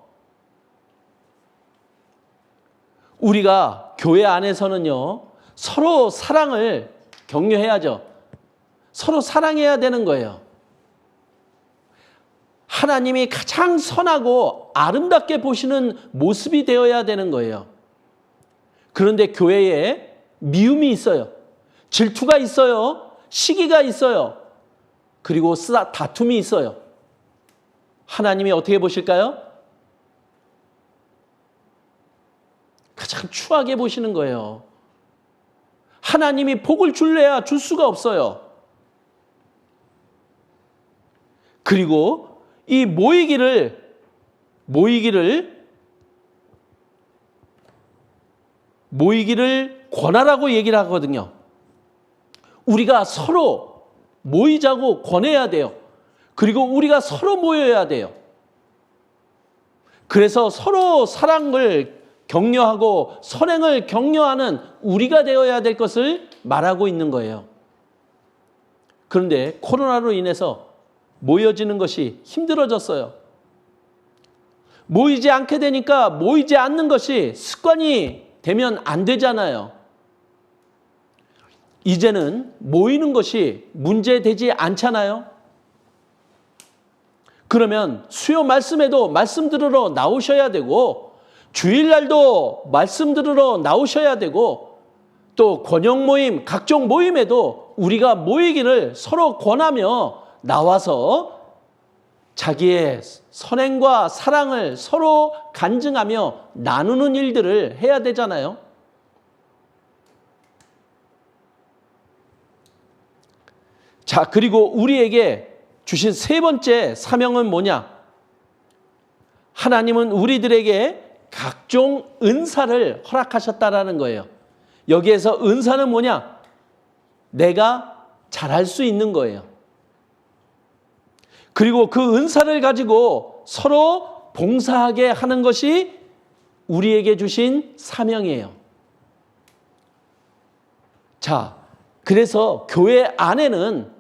우리가 교회 안에서는요, 서로 사랑을 격려해야죠. 서로 사랑해야 되는 거예요. 하나님이 가장 선하고 아름답게 보시는 모습이 되어야 되는 거예요. 그런데 교회에 미움이 있어요. 질투가 있어요. 시기가 있어요. 그리고 다툼이 있어요. 하나님이 어떻게 보실까요? 가장 추하게 보시는 거예요. 하나님이 복을 줄래야 줄 수가 없어요. 그리고 이 모이기를 권하라고 얘기를 하거든요. 우리가 서로 모이자고 권해야 돼요. 그리고 우리가 서로 모여야 돼요. 그래서 서로 사랑을 격려하고 선행을 격려하는 우리가 되어야 될 것을 말하고 있는 거예요. 그런데 코로나로 인해서 모여지는 것이 힘들어졌어요. 모이지 않게 되니까 모이지 않는 것이 습관이 되면 안 되잖아요. 이제는 모이는 것이 문제되지 않잖아요. 그러면 수요 말씀에도 말씀 들으러 나오셔야 되고 주일날도 말씀 들으러 나오셔야 되고 또 권역 모임, 각종 모임에도 우리가 모이기를 서로 권하며 나와서 자기의 선행과 사랑을 서로 간증하며 나누는 일들을 해야 되잖아요. 자, 그리고 우리에게 주신 세 번째 사명은 뭐냐? 하나님은 우리들에게 각종 은사를 허락하셨다라는 거예요. 여기에서 은사는 뭐냐? 내가 잘할 수 있는 거예요. 그리고 그 은사를 가지고 서로 봉사하게 하는 것이 우리에게 주신 사명이에요. 자, 그래서 교회 안에는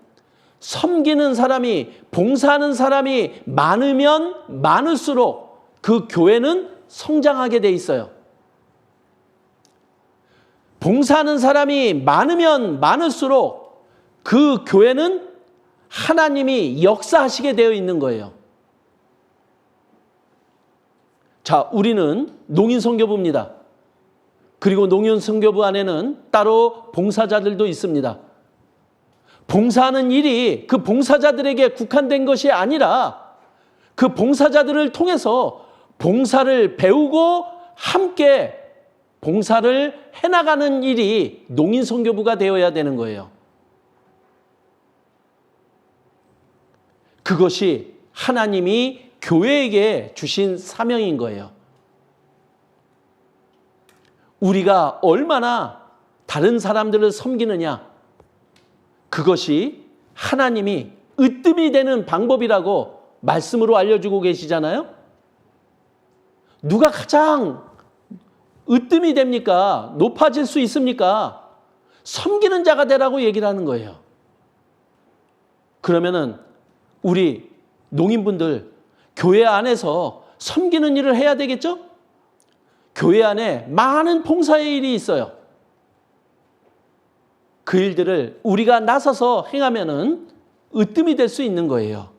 섬기는 사람이, 봉사하는 사람이 많으면 많을수록 그 교회는 성장하게 돼 있어요. 봉사하는 사람이 많으면 많을수록 그 교회는 하나님이 역사하시게 되어 있는 거예요. 자, 우리는 농인선교부입니다. 그리고 농인선교부 안에는 따로 봉사자들도 있습니다. 봉사하는 일이 그 봉사자들에게 국한된 것이 아니라 그 봉사자들을 통해서 봉사를 배우고 함께 봉사를 해나가는 일이 농인선교부가 되어야 되는 거예요. 그것이 하나님이 교회에게 주신 사명인 거예요. 우리가 얼마나 다른 사람들을 섬기느냐, 그것이 하나님이 으뜸이 되는 방법이라고 말씀으로 알려주고 계시잖아요. 누가 가장 으뜸이 됩니까? 높아질 수 있습니까? 섬기는 자가 되라고 얘기를 하는 거예요. 그러면은 우리 농인분들 교회 안에서 섬기는 일을 해야 되겠죠? 교회 안에 많은 봉사의 일이 있어요. 그 일들을 우리가 나서서 행하면은 으뜸이 될 수 있는 거예요.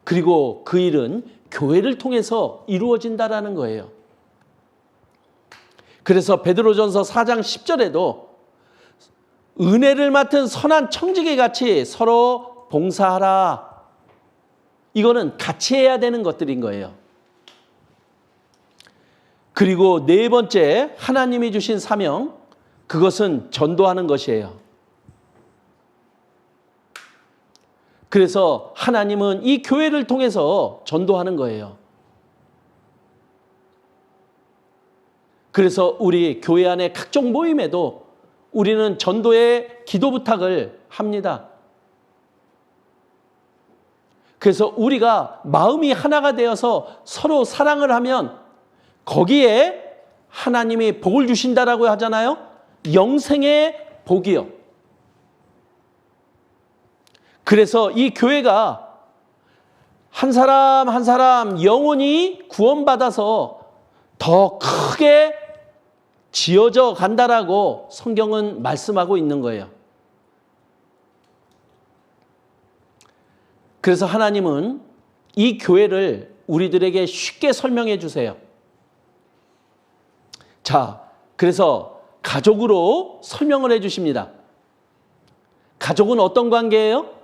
그리고 그 일은 교회를 통해서 이루어진다라는 거예요. 그래서 베드로전서 4장 10절에도 은혜를 맡은 선한 청지기 같이 서로 봉사하라. 이거는 같이 해야 되는 것들인 거예요. 그리고 네 번째, 하나님이 주신 사명, 그것은 전도하는 것이에요. 그래서 하나님은 이 교회를 통해서 전도하는 거예요. 그래서 우리 교회 안에 각종 모임에도 우리는 전도의 기도 부탁을 합니다. 그래서 우리가 마음이 하나가 되어서 서로 사랑을 하면 거기에 하나님이 복을 주신다라고 하잖아요. 영생의 복이요. 그래서 이 교회가 한 사람 한 사람 영혼이 구원받아서 더 크게 지어져 간다라고 성경은 말씀하고 있는 거예요. 그래서 하나님은 이 교회를 우리들에게 쉽게 설명해 주세요. 자, 그래서 가족으로 설명을 해 주십니다. 가족은 어떤 관계예요?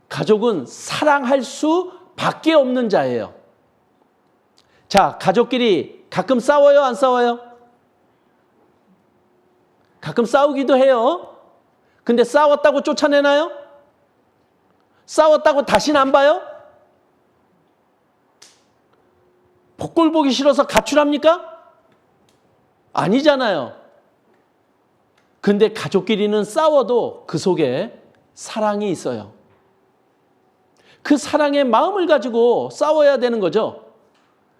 가족은 사랑할 수밖에 없는 자예요. 자, 가족끼리 가끔 싸워요, 안 싸워요? 가끔 싸우기도 해요. 근데 싸웠다고 쫓아내나요? 싸웠다고 다시는 안 봐요? 복골 보기 싫어서 가출합니까? 아니잖아요. 근데 가족끼리는 싸워도 그 속에 사랑이 있어요. 그 사랑의 마음을 가지고 싸워야 되는 거죠.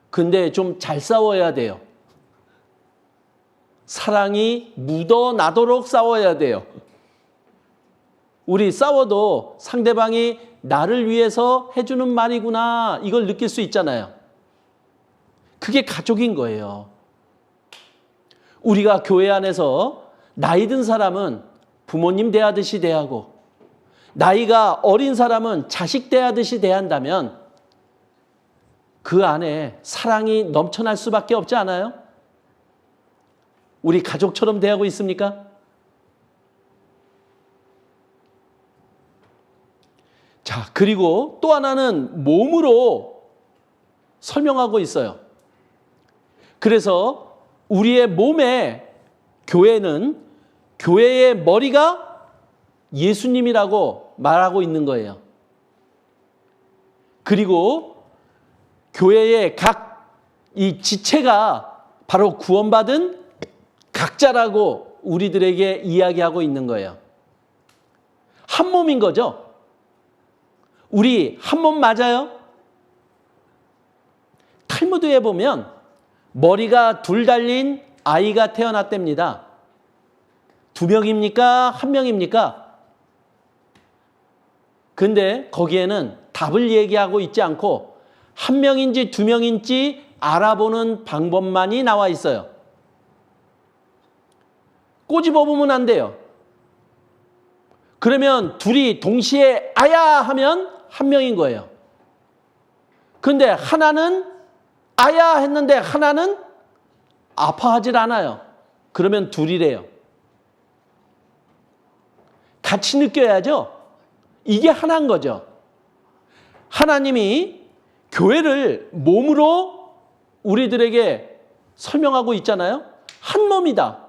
근데 좀 잘 싸워야 돼요. 사랑이 묻어나도록 싸워야 돼요. 우리 싸워도 상대방이 나를 위해서 해주는 말이구나, 이걸 느낄 수 있잖아요. 그게 가족인 거예요. 우리가 교회 안에서 나이 든 사람은 부모님 대하듯이 대하고 나이가 어린 사람은 자식 대하듯이 대한다면 그 안에 사랑이 넘쳐날 수밖에 없지 않아요? 우리 가족처럼 대하고 있습니까? 자, 그리고 또 하나는 몸으로 설명하고 있어요. 그래서 우리의 몸에 교회는 교회의 머리가 예수님이라고 말하고 있는 거예요. 그리고 교회의 각 이 지체가 바로 구원받은 각자라고 우리들에게 이야기하고 있는 거예요. 한 몸인 거죠. 우리 한 몸 맞아요? 탈무드에 보면 머리가 둘 달린 아이가 태어났답니다. 2명입니까? 1명입니까? 근데 거기에는 답을 얘기하고 있지 않고 1명인지 2명인지 알아보는 방법만이 나와 있어요. 꼬집어 보면 안 돼요. 그러면 둘이 동시에 아야 하면 1명인 거예요. 근데 하나는 아야 했는데 하나는 아파하질 않아요. 그러면 둘이래요. 같이 느껴야죠. 이게 하나인 거죠. 하나님이 교회를 몸으로 우리들에게 설명하고 있잖아요. 한 몸이다.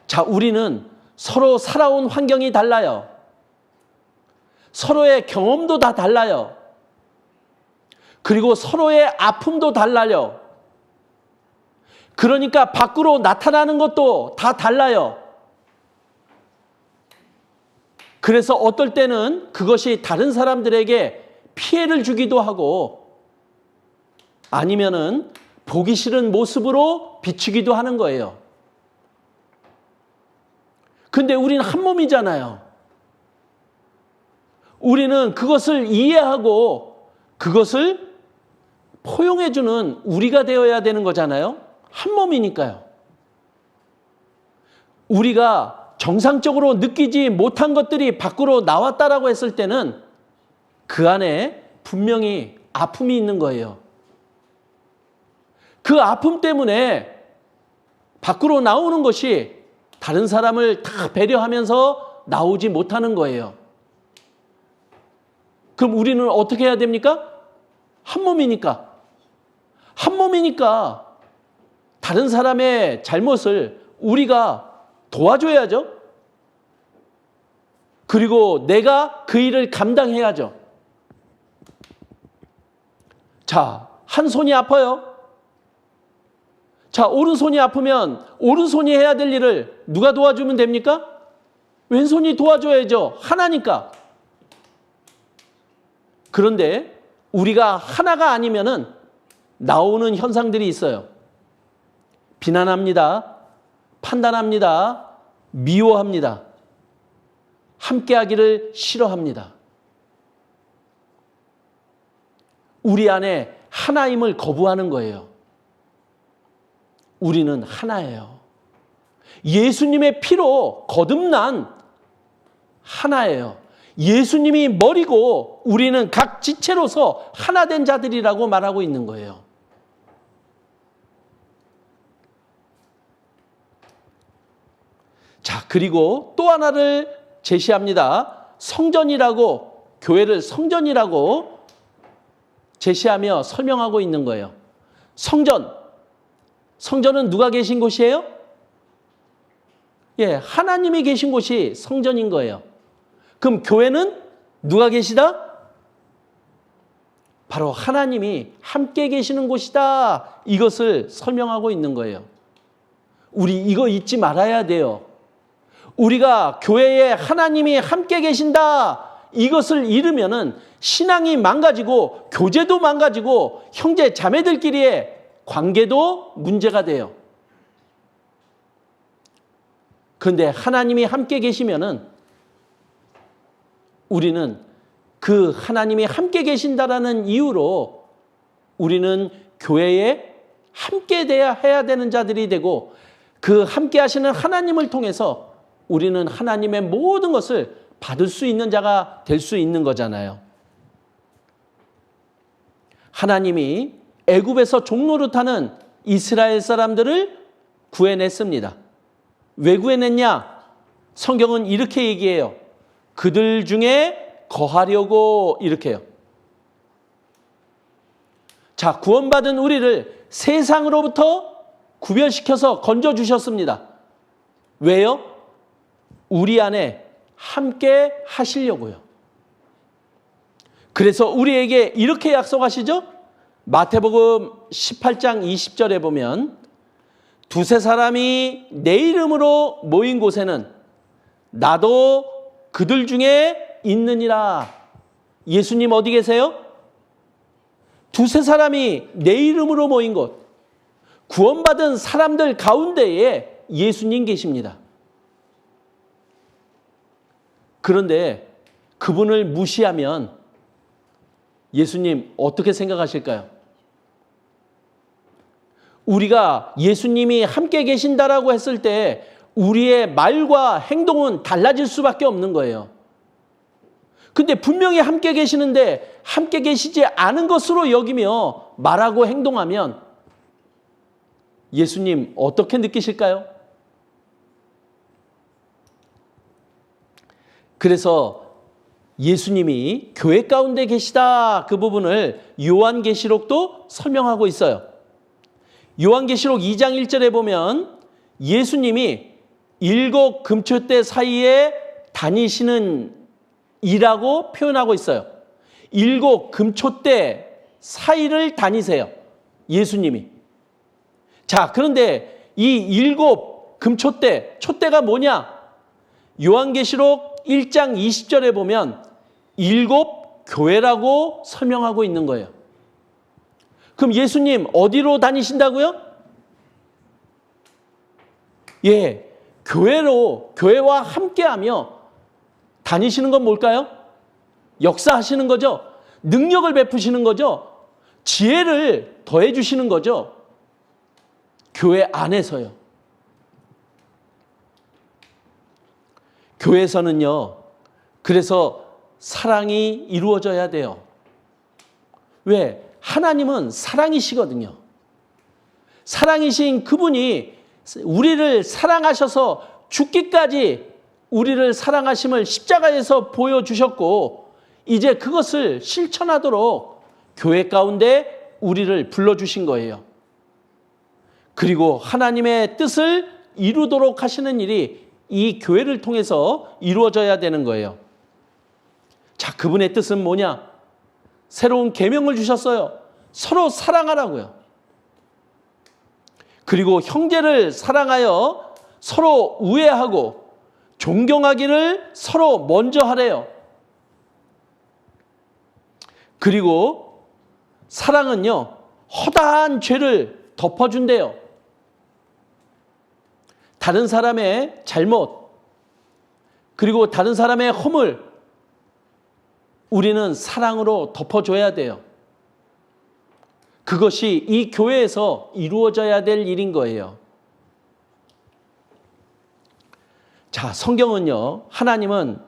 자, 우리는 서로 살아온 환경이 달라요. 서로의 경험도 다 달라요. 그리고 서로의 아픔도 달라요. 그러니까 밖으로 나타나는 것도 다 달라요. 그래서 어떨 때는 그것이 다른 사람들에게 피해를 주기도 하고 아니면은 보기 싫은 모습으로 비추기도 하는 거예요. 근데 우리는 한 몸이잖아요. 우리는 그것을 이해하고 그것을 포용해주는 우리가 되어야 되는 거잖아요. 한 몸이니까요. 우리가 정상적으로 느끼지 못한 것들이 밖으로 나왔다라고 했을 때는 그 안에 분명히 아픔이 있는 거예요. 그 아픔 때문에 밖으로 나오는 것이 다른 사람을 다 배려하면서 나오지 못하는 거예요. 그럼 우리는 어떻게 해야 됩니까? 한 몸이니까. 한 몸이니까 다른 사람의 잘못을 우리가 도와줘야죠. 그리고 내가 그 일을 감당해야죠. 자, 한 손이 아파요. 자, 오른손이 아프면 오른손이 해야 될 일을 누가 도와주면 됩니까? 왼손이 도와줘야죠. 하나니까. 그런데 우리가 하나가 아니면은 나오는 현상들이 있어요. 비난합니다. 판단합니다. 미워합니다. 함께하기를 싫어합니다. 우리 안에 하나임을 거부하는 거예요. 우리는 하나예요. 예수님의 피로 거듭난 하나예요. 예수님이 머리고 우리는 각 지체로서 하나 된 자들이라고 말하고 있는 거예요. 자, 그리고 또 하나를 제시합니다. 성전이라고, 교회를 성전이라고 제시하며 설명하고 있는 거예요. 성전은 누가 계신 곳이에요? 예, 하나님이 계신 곳이 성전인 거예요. 그럼 교회는 누가 계시다? 바로 하나님이 함께 계시는 곳이다. 이것을 설명하고 있는 거예요. 우리 이거 잊지 말아야 돼요. 우리가 교회에 하나님이 함께 계신다. 이것을 잃으면은 신앙이 망가지고 교제도 망가지고 형제 자매들끼리의 관계도 문제가 돼요. 그런데 하나님이 함께 계시면은 우리는 그 하나님이 함께 계신다라는 이유로 우리는 교회에 함께 해야 되는 자들이 되고 그 함께 하시는 하나님을 통해서 우리는 하나님의 모든 것을 받을 수 있는 자가 될 수 있는 거잖아요. 하나님이 애굽에서 종노릇하는 이스라엘 사람들을 구해냈습니다. 왜 구해냈냐? 성경은 이렇게 얘기해요. 그들 중에 거하려고 이렇게 해요. 자, 구원받은 우리를 세상으로부터 구별시켜서 건져주셨습니다. 왜요? 우리 안에 함께 하시려고요. 그래서 우리에게 이렇게 약속하시죠? 마태복음 18장 20절에 보면 두세 사람이 내 이름으로 모인 곳에는 나도 그들 중에 있느니라. 예수님 어디 계세요? 두세 사람이 내 이름으로 모인 곳, 구원받은 사람들 가운데에 예수님 계십니다. 그런데 그분을 무시하면 예수님 어떻게 생각하실까요? 우리가 예수님이 함께 계신다라고 했을 때 우리의 말과 행동은 달라질 수밖에 없는 거예요. 근데 분명히 함께 계시는데 함께 계시지 않은 것으로 여기며 말하고 행동하면 예수님 어떻게 느끼실까요? 그래서 예수님이 교회 가운데 계시다 그 부분을 요한계시록도 설명하고 있어요. 요한계시록 2장 1절에 보면 예수님이 7 금초대 사이에 다니시는 이라고 표현하고 있어요. 7 금초대 사이를 다니세요. 예수님이. 자, 그런데 이 7 금초대, 촛대가 뭐냐? 요한계시록 1장 20절에 보면 7 교회라고 설명하고 있는 거예요. 그럼 예수님 어디로 다니신다고요? 예, 교회와 함께하며 다니시는 건 뭘까요? 역사하시는 거죠. 능력을 베푸시는 거죠. 지혜를 더해 주시는 거죠. 교회 안에서요. 교회에서는요. 그래서 사랑이 이루어져야 돼요. 왜? 하나님은 사랑이시거든요. 사랑이신 그분이 우리를 사랑하셔서 죽기까지 우리를 사랑하심을 십자가에서 보여주셨고 이제 그것을 실천하도록 교회 가운데 우리를 불러주신 거예요. 그리고 하나님의 뜻을 이루도록 하시는 일이 이 교회를 통해서 이루어져야 되는 거예요. 자, 그분의 뜻은 뭐냐? 새로운 계명을 주셨어요. 서로 사랑하라고요. 그리고 형제를 사랑하여 서로 우애하고 존경하기를 서로 먼저 하래요. 그리고 사랑은요, 허다한 죄를 덮어준대요. 다른 사람의 잘못, 그리고 다른 사람의 허물, 우리는 사랑으로 덮어줘야 돼요. 그것이 이 교회에서 이루어져야 될 일인 거예요. 자, 성경은요, 하나님은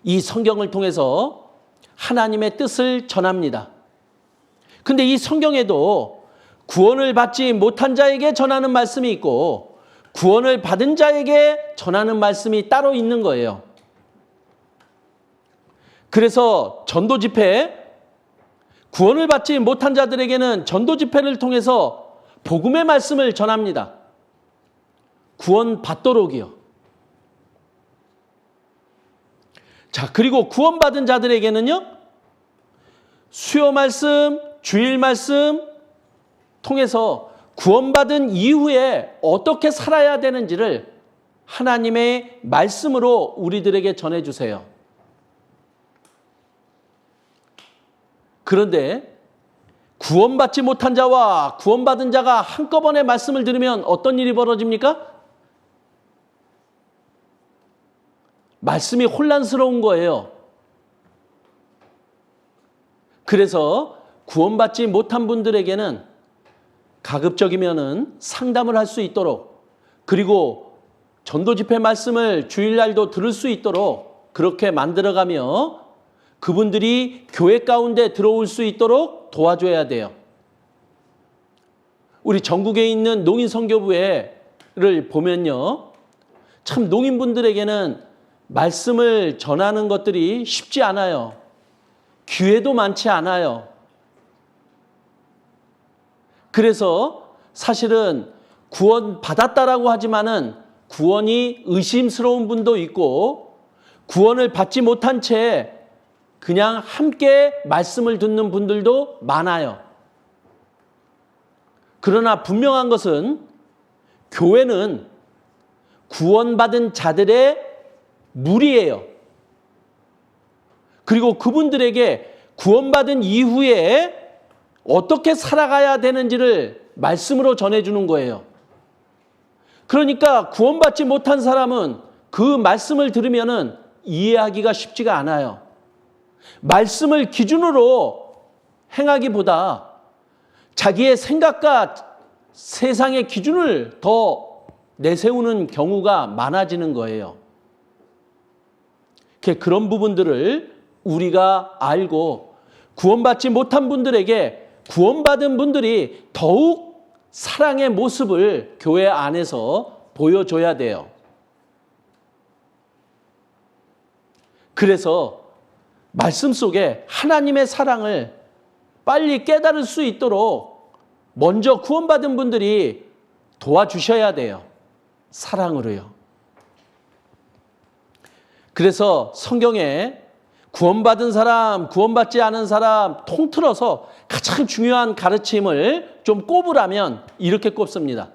이 성경을 통해서 하나님의 뜻을 전합니다. 근데 이 성경에도 구원을 받지 못한 자에게 전하는 말씀이 있고 구원을 받은 자에게 전하는 말씀이 따로 있는 거예요. 그래서 전도 집회, 구원을 받지 못한 자들에게는 전도 집회를 통해서 복음의 말씀을 전합니다. 구원 받도록이요. 자, 그리고 구원받은 자들에게는요, 수요 말씀, 주일 말씀 통해서 구원받은 이후에 어떻게 살아야 되는지를 하나님의 말씀으로 우리들에게 전해주세요. 그런데 구원받지 못한 자와 구원받은 자가 한꺼번에 말씀을 들으면 어떤 일이 벌어집니까? 말씀이 혼란스러운 거예요. 그래서 구원받지 못한 분들에게는 가급적이면은 상담을 할 수 있도록, 그리고 전도 집회 말씀을 주일날도 들을 수 있도록 그렇게 만들어가며 그분들이 교회 가운데 들어올 수 있도록 도와줘야 돼요. 우리 전국에 있는 농인선교부회를 보면요, 참 농인분들에게는 말씀을 전하는 것들이 쉽지 않아요. 기회도 많지 않아요. 그래서 사실은 구원 받았다라고 하지만은 구원이 의심스러운 분도 있고, 구원을 받지 못한 채 그냥 함께 말씀을 듣는 분들도 많아요. 그러나 분명한 것은 교회는 구원받은 자들의 무리예요. 그리고 그분들에게 구원받은 이후에 어떻게 살아가야 되는지를 말씀으로 전해주는 거예요. 그러니까 구원받지 못한 사람은 그 말씀을 들으면은 이해하기가 쉽지가 않아요. 말씀을 기준으로 행하기보다 자기의 생각과 세상의 기준을 더 내세우는 경우가 많아지는 거예요. 그런 부분들을 우리가 알고 구원받지 못한 분들에게 구원받은 분들이 더욱 사랑의 모습을 교회 안에서 보여줘야 돼요. 그래서 말씀 속에 하나님의 사랑을 빨리 깨달을 수 있도록 먼저 구원받은 분들이 도와주셔야 돼요. 사랑으로요. 그래서 성경에 구원받은 사람, 구원받지 않은 사람 통틀어서 가장 중요한 가르침을 좀 꼽으라면 이렇게 꼽습니다.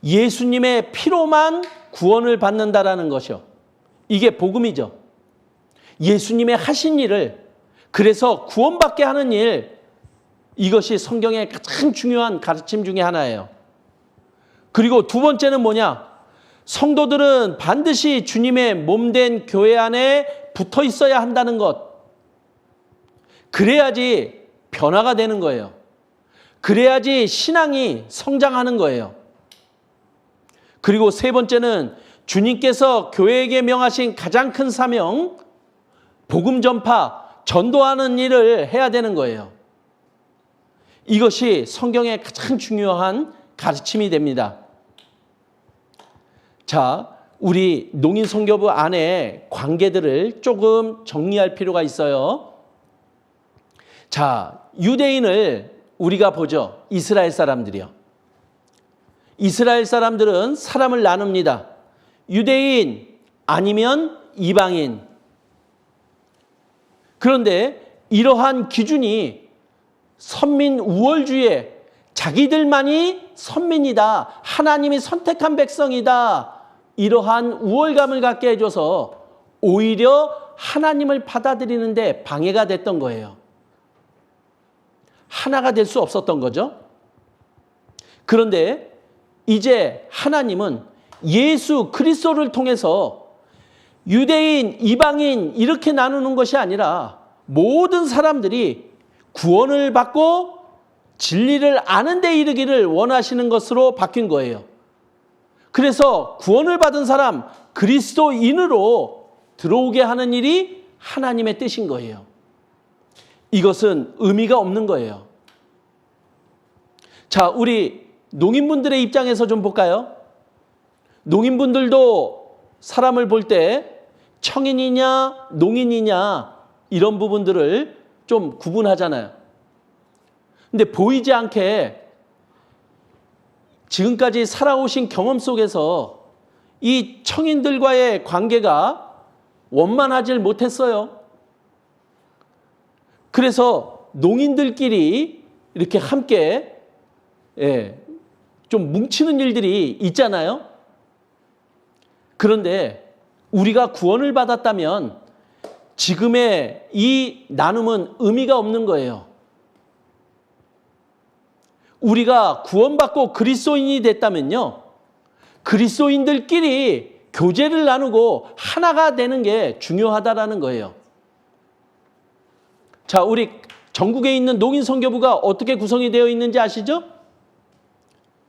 예수님의 피로만 구원을 받는다라는 것이요. 이게 복음이죠. 예수님의 하신 일을, 그래서 구원받게 하는 일, 이것이 성경의 가장 중요한 가르침 중에 하나예요. 그리고 두 번째는 뭐냐? 성도들은 반드시 주님의 몸된 교회 안에 붙어 있어야 한다는 것. 그래야지 변화가 되는 거예요. 그래야지 신앙이 성장하는 거예요. 그리고 세 번째는 주님께서 교회에게 명하신 가장 큰 사명, 복음 전파, 전도하는 일을 해야 되는 거예요. 이것이 성경의 가장 중요한 가르침이 됩니다. 자, 우리 농인선교부 안에 관계들을 조금 정리할 필요가 있어요. 자, 유대인을 우리가 보죠. 이스라엘 사람들이요. 이스라엘 사람들은 사람을 나눕니다. 유대인 아니면 이방인. 그런데 이러한 기준이 선민 우월주의에 자기들만이 선민이다, 하나님이 선택한 백성이다, 이러한 우월감을 갖게 해줘서 오히려 하나님을 받아들이는데 방해가 됐던 거예요. 하나가 될 수 없었던 거죠. 그런데 이제 하나님은 예수 그리스도를 통해서 유대인, 이방인 이렇게 나누는 것이 아니라 모든 사람들이 구원을 받고 진리를 아는 데 이르기를 원하시는 것으로 바뀐 거예요. 그래서 구원을 받은 사람, 그리스도인으로 들어오게 하는 일이 하나님의 뜻인 거예요. 이것은 의미가 없는 거예요. 자, 우리 농인분들의 입장에서 좀 볼까요? 농인분들도 사람을 볼 때 청인이냐, 농인이냐 이런 부분들을 좀 구분하잖아요. 근데 보이지 않게 지금까지 살아오신 경험 속에서 이 청인들과의 관계가 원만하지 못했어요. 그래서 농인들끼리 이렇게 함께 좀 뭉치는 일들이 있잖아요. 그런데 우리가 구원을 받았다면 지금의 이 나눔은 의미가 없는 거예요. 우리가 구원받고 그리스도인이 됐다면요, 그리스도인들끼리 교제를 나누고 하나가 되는 게 중요하다라는 거예요. 자, 우리 전국에 있는 농인선교부가 어떻게 구성이 되어 있는지 아시죠?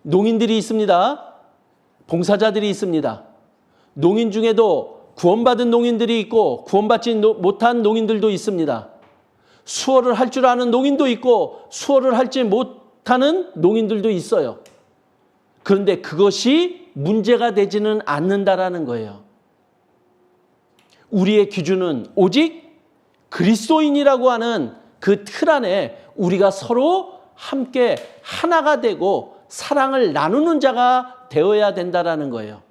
농인들이 있습니다. 봉사자들이 있습니다. 농인 중에도 구원받은 농인들이 있고 구원받지 못한 농인들도 있습니다. 수어를 할 줄 아는 농인도 있고 수어를 할지 못하는 농인들도 있어요. 그런데 그것이 문제가 되지는 않는다라는 거예요. 우리의 기준은 오직 그리스도인이라고 하는 그 틀 안에 우리가 서로 함께 하나가 되고 사랑을 나누는 자가 되어야 된다라는 거예요.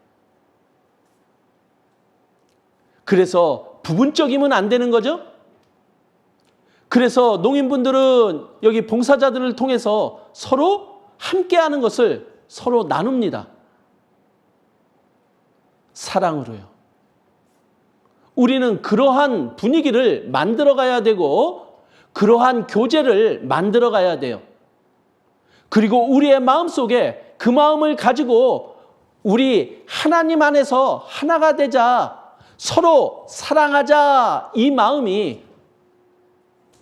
그래서 부분적이면 안 되는 거죠. 그래서 농인분들은 여기 봉사자들을 통해서 서로 함께하는 것을 서로 나눕니다. 사랑으로요. 우리는 그러한 분위기를 만들어 가야 되고 그러한 교제를 만들어 가야 돼요. 그리고 우리의 마음속에 그 마음을 가지고 우리 하나님 안에서 하나가 되자, 서로 사랑하자, 이 마음이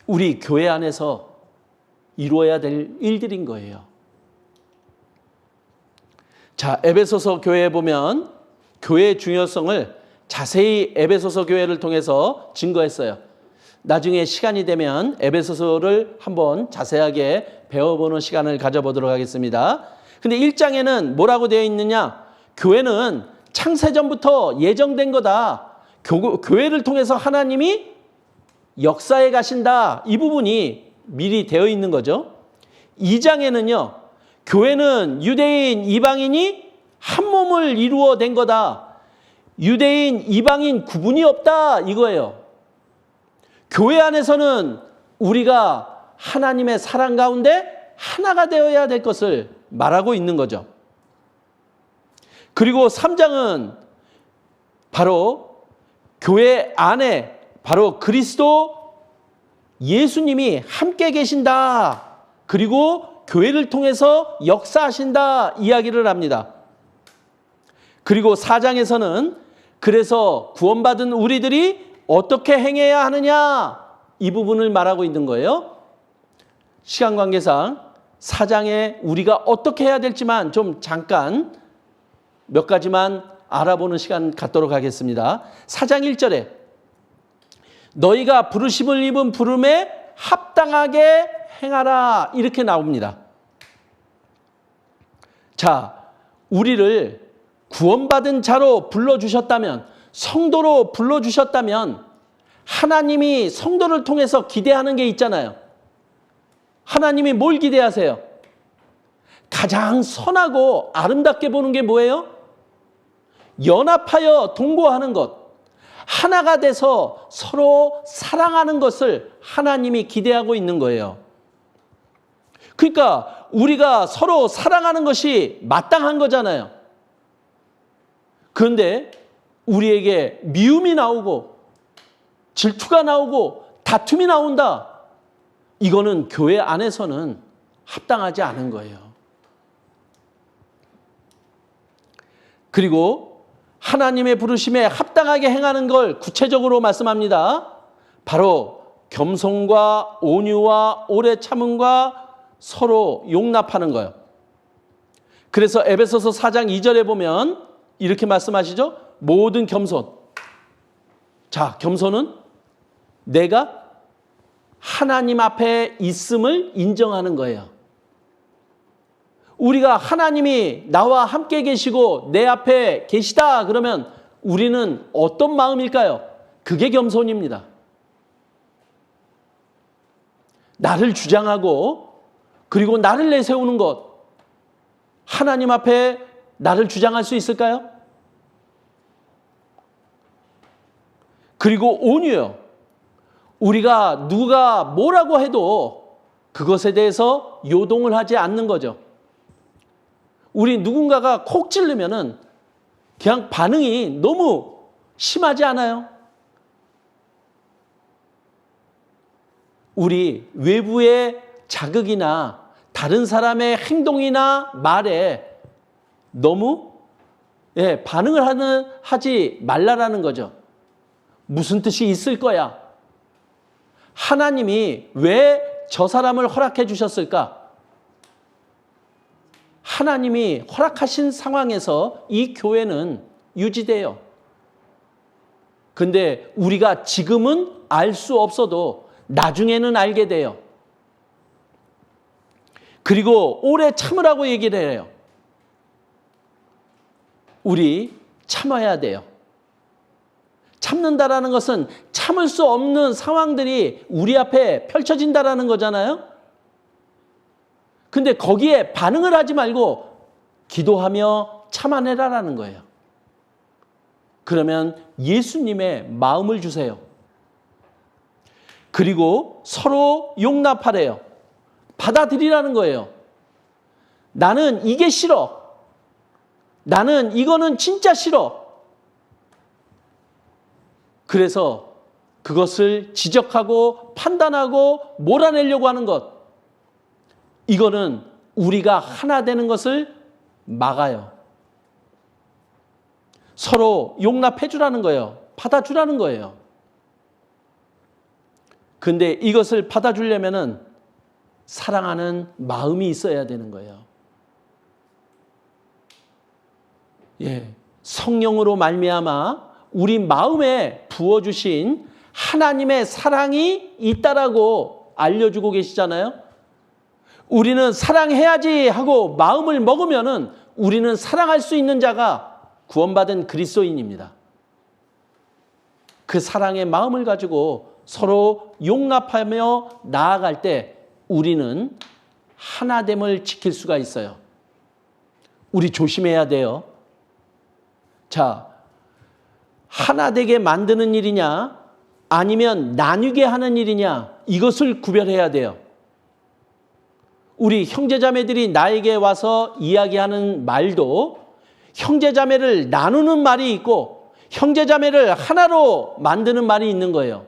우리 교회 안에서 이루어야 될 일들인 거예요. 자, 에베소서 교회에 보면 교회의 중요성을 자세히 에베소서 교회를 통해서 증거했어요. 나중에 시간이 되면 에베소서를 한번 자세하게 배워보는 시간을 가져보도록 하겠습니다. 근데 1장에는 뭐라고 되어 있느냐? 교회는 창세전부터 예정된 거다. 교회를 통해서 하나님이 역사에 가신다. 이 부분이 미리 되어 있는 거죠. 2장에는요. 교회는 유대인, 이방인이 한 몸을 이루어 된 거다. 유대인, 이방인 구분이 없다. 이거예요. 교회 안에서는 우리가 하나님의 사랑 가운데 하나가 되어야 될 것을 말하고 있는 거죠. 그리고 3장은 바로 교회 안에 바로 그리스도 예수님이 함께 계신다. 그리고 교회를 통해서 역사하신다. 이야기를 합니다. 그리고 4장에서는 그래서 구원받은 우리들이 어떻게 행해야 하느냐, 이 부분을 말하고 있는 거예요. 시간 관계상 4장에 우리가 어떻게 해야 될지만 좀 잠깐 몇 가지만 알아보는 시간 갖도록 하겠습니다. 4장 1절에 너희가 부르심을 입은 부름에 합당하게 행하라, 이렇게 나옵니다. 자, 우리를 구원받은 자로 불러주셨다면, 성도로 불러주셨다면 하나님이 성도를 통해서 기대하는 게 있잖아요. 하나님이 뭘 기대하세요? 가장 선하고 아름답게 보는 게 뭐예요? 연합하여 동거하는 것, 하나가 돼서 서로 사랑하는 것을 하나님이 기대하고 있는 거예요. 그러니까 우리가 서로 사랑하는 것이 마땅한 거잖아요. 그런데 우리에게 미움이 나오고 질투가 나오고 다툼이 나온다. 이거는 교회 안에서는 합당하지 않은 거예요. 그리고 하나님의 부르심에 합당하게 행하는 걸 구체적으로 말씀합니다. 바로 겸손과 온유와 오래 참음과 서로 용납하는 거예요. 그래서 에베소서 4장 2절에 보면 이렇게 말씀하시죠. 모든 겸손. 자, 겸손은 내가 하나님 앞에 있음을 인정하는 거예요. 우리가 하나님이 나와 함께 계시고 내 앞에 계시다 그러면 우리는 어떤 마음일까요? 그게 겸손입니다. 나를 주장하고 그리고 나를 내세우는 것, 하나님 앞에 나를 주장할 수 있을까요? 그리고 온유요. 우리가 누가 뭐라고 해도 그것에 대해서 요동을 하지 않는 거죠. 우리 누군가가 콕 찌르면은 그냥 반응이 너무 심하지 않아요? 우리 외부의 자극이나 다른 사람의 행동이나 말에 너무 반응을 하지 말라라는 거죠. 무슨 뜻이 있을 거야? 하나님이 왜 저 사람을 허락해 주셨을까? 하나님이 허락하신 상황에서 이 교회는 유지돼요. 근데 우리가 지금은 알 수 없어도 나중에는 알게 돼요. 그리고 오래 참으라고 얘기를 해요. 우리 참아야 돼요. 참는다라는 것은 참을 수 없는 상황들이 우리 앞에 펼쳐진다라는 거잖아요. 근데 거기에 반응을 하지 말고 기도하며 참아내라라는 거예요. 그러면 예수님의 마음을 주세요. 그리고 서로 용납하래요. 받아들이라는 거예요. 나는 이게 싫어. 나는 이거는 진짜 싫어. 그래서 그것을 지적하고 판단하고 몰아내려고 하는 것. 이거는 우리가 하나 되는 것을 막아요. 서로 용납해 주라는 거예요. 받아주라는 거예요. 근데 이것을 받아주려면은 사랑하는 마음이 있어야 되는 거예요. 예, 성령으로 말미암아 우리 마음에 부어주신 하나님의 사랑이 있다라고 알려주고 계시잖아요. 우리는 사랑해야지 하고 마음을 먹으면은 우리는 사랑할 수 있는 자가 구원받은 그리스도인입니다. 그 사랑의 마음을 가지고 서로 용납하며 나아갈 때 우리는 하나됨을 지킬 수가 있어요. 우리 조심해야 돼요. 자, 하나 되게 만드는 일이냐 아니면 나뉘게 하는 일이냐 이것을 구별해야 돼요. 우리 형제자매들이 나에게 와서 이야기하는 말도 형제자매를 나누는 말이 있고 형제자매를 하나로 만드는 말이 있는 거예요.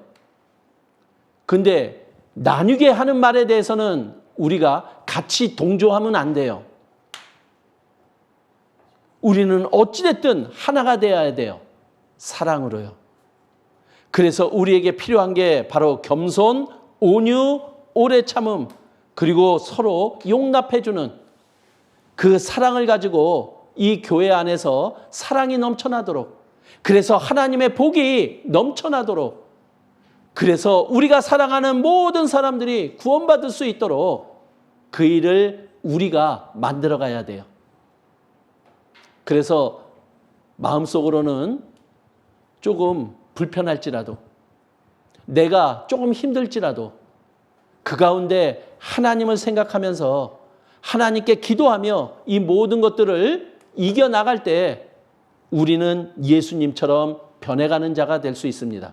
근데 나뉘게 하는 말에 대해서는 우리가 같이 동조하면 안 돼요. 우리는 어찌됐든 하나가 되어야 돼요. 사랑으로요. 그래서 우리에게 필요한 게 바로 겸손, 온유, 오래 참음, 그리고 서로 용납해주는 그 사랑을 가지고 이 교회 안에서 사랑이 넘쳐나도록, 그래서 하나님의 복이 넘쳐나도록, 그래서 우리가 사랑하는 모든 사람들이 구원받을 수 있도록 그 일을 우리가 만들어가야 돼요. 그래서 마음속으로는 조금 불편할지라도, 내가 조금 힘들지라도 그 가운데 하나님을 생각하면서 하나님께 기도하며 이 모든 것들을 이겨나갈 때 우리는 예수님처럼 변해가는 자가 될 수 있습니다.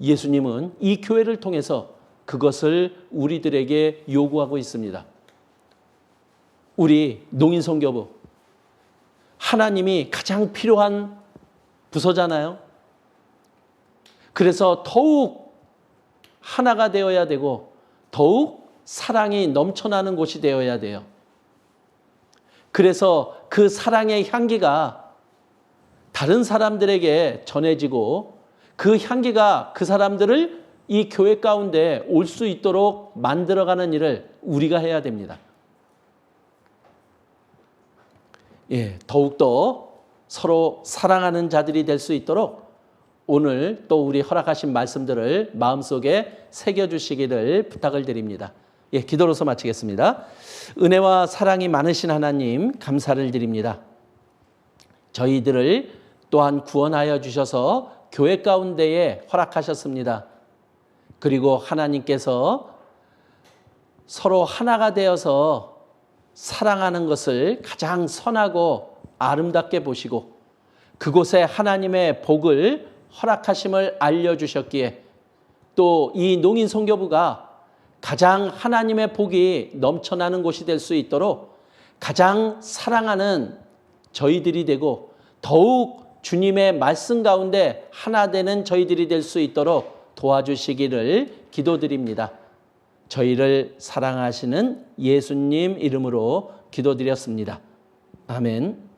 예수님은 이 교회를 통해서 그것을 우리들에게 요구하고 있습니다. 우리 농인선교부, 하나님이 가장 필요한 부서잖아요. 그래서 더욱 하나가 되어야 되고 더욱 사랑이 넘쳐나는 곳이 되어야 돼요. 그래서 그 사랑의 향기가 다른 사람들에게 전해지고 그 향기가 그 사람들을 이 교회 가운데 올 수 있도록 만들어가는 일을 우리가 해야 됩니다. 예, 더욱더 서로 사랑하는 자들이 될 수 있도록 오늘 또 우리 허락하신 말씀들을 마음속에 새겨주시기를 부탁을 드립니다. 예, 기도로서 마치겠습니다. 은혜와 사랑이 많으신 하나님 감사를 드립니다. 저희들을 또한 구원하여 주셔서 교회 가운데에 허락하셨습니다. 그리고 하나님께서 서로 하나가 되어서 사랑하는 것을 가장 선하고 아름답게 보시고 그곳에 하나님의 복을 허락하심을 알려주셨기에 또 이 농인선교부가 가장 하나님의 복이 넘쳐나는 곳이 될 수 있도록 가장 사랑하는 저희들이 되고 더욱 주님의 말씀 가운데 하나 되는 저희들이 될 수 있도록 도와주시기를 기도드립니다. 저희를 사랑하시는 예수님 이름으로 기도드렸습니다. 아멘.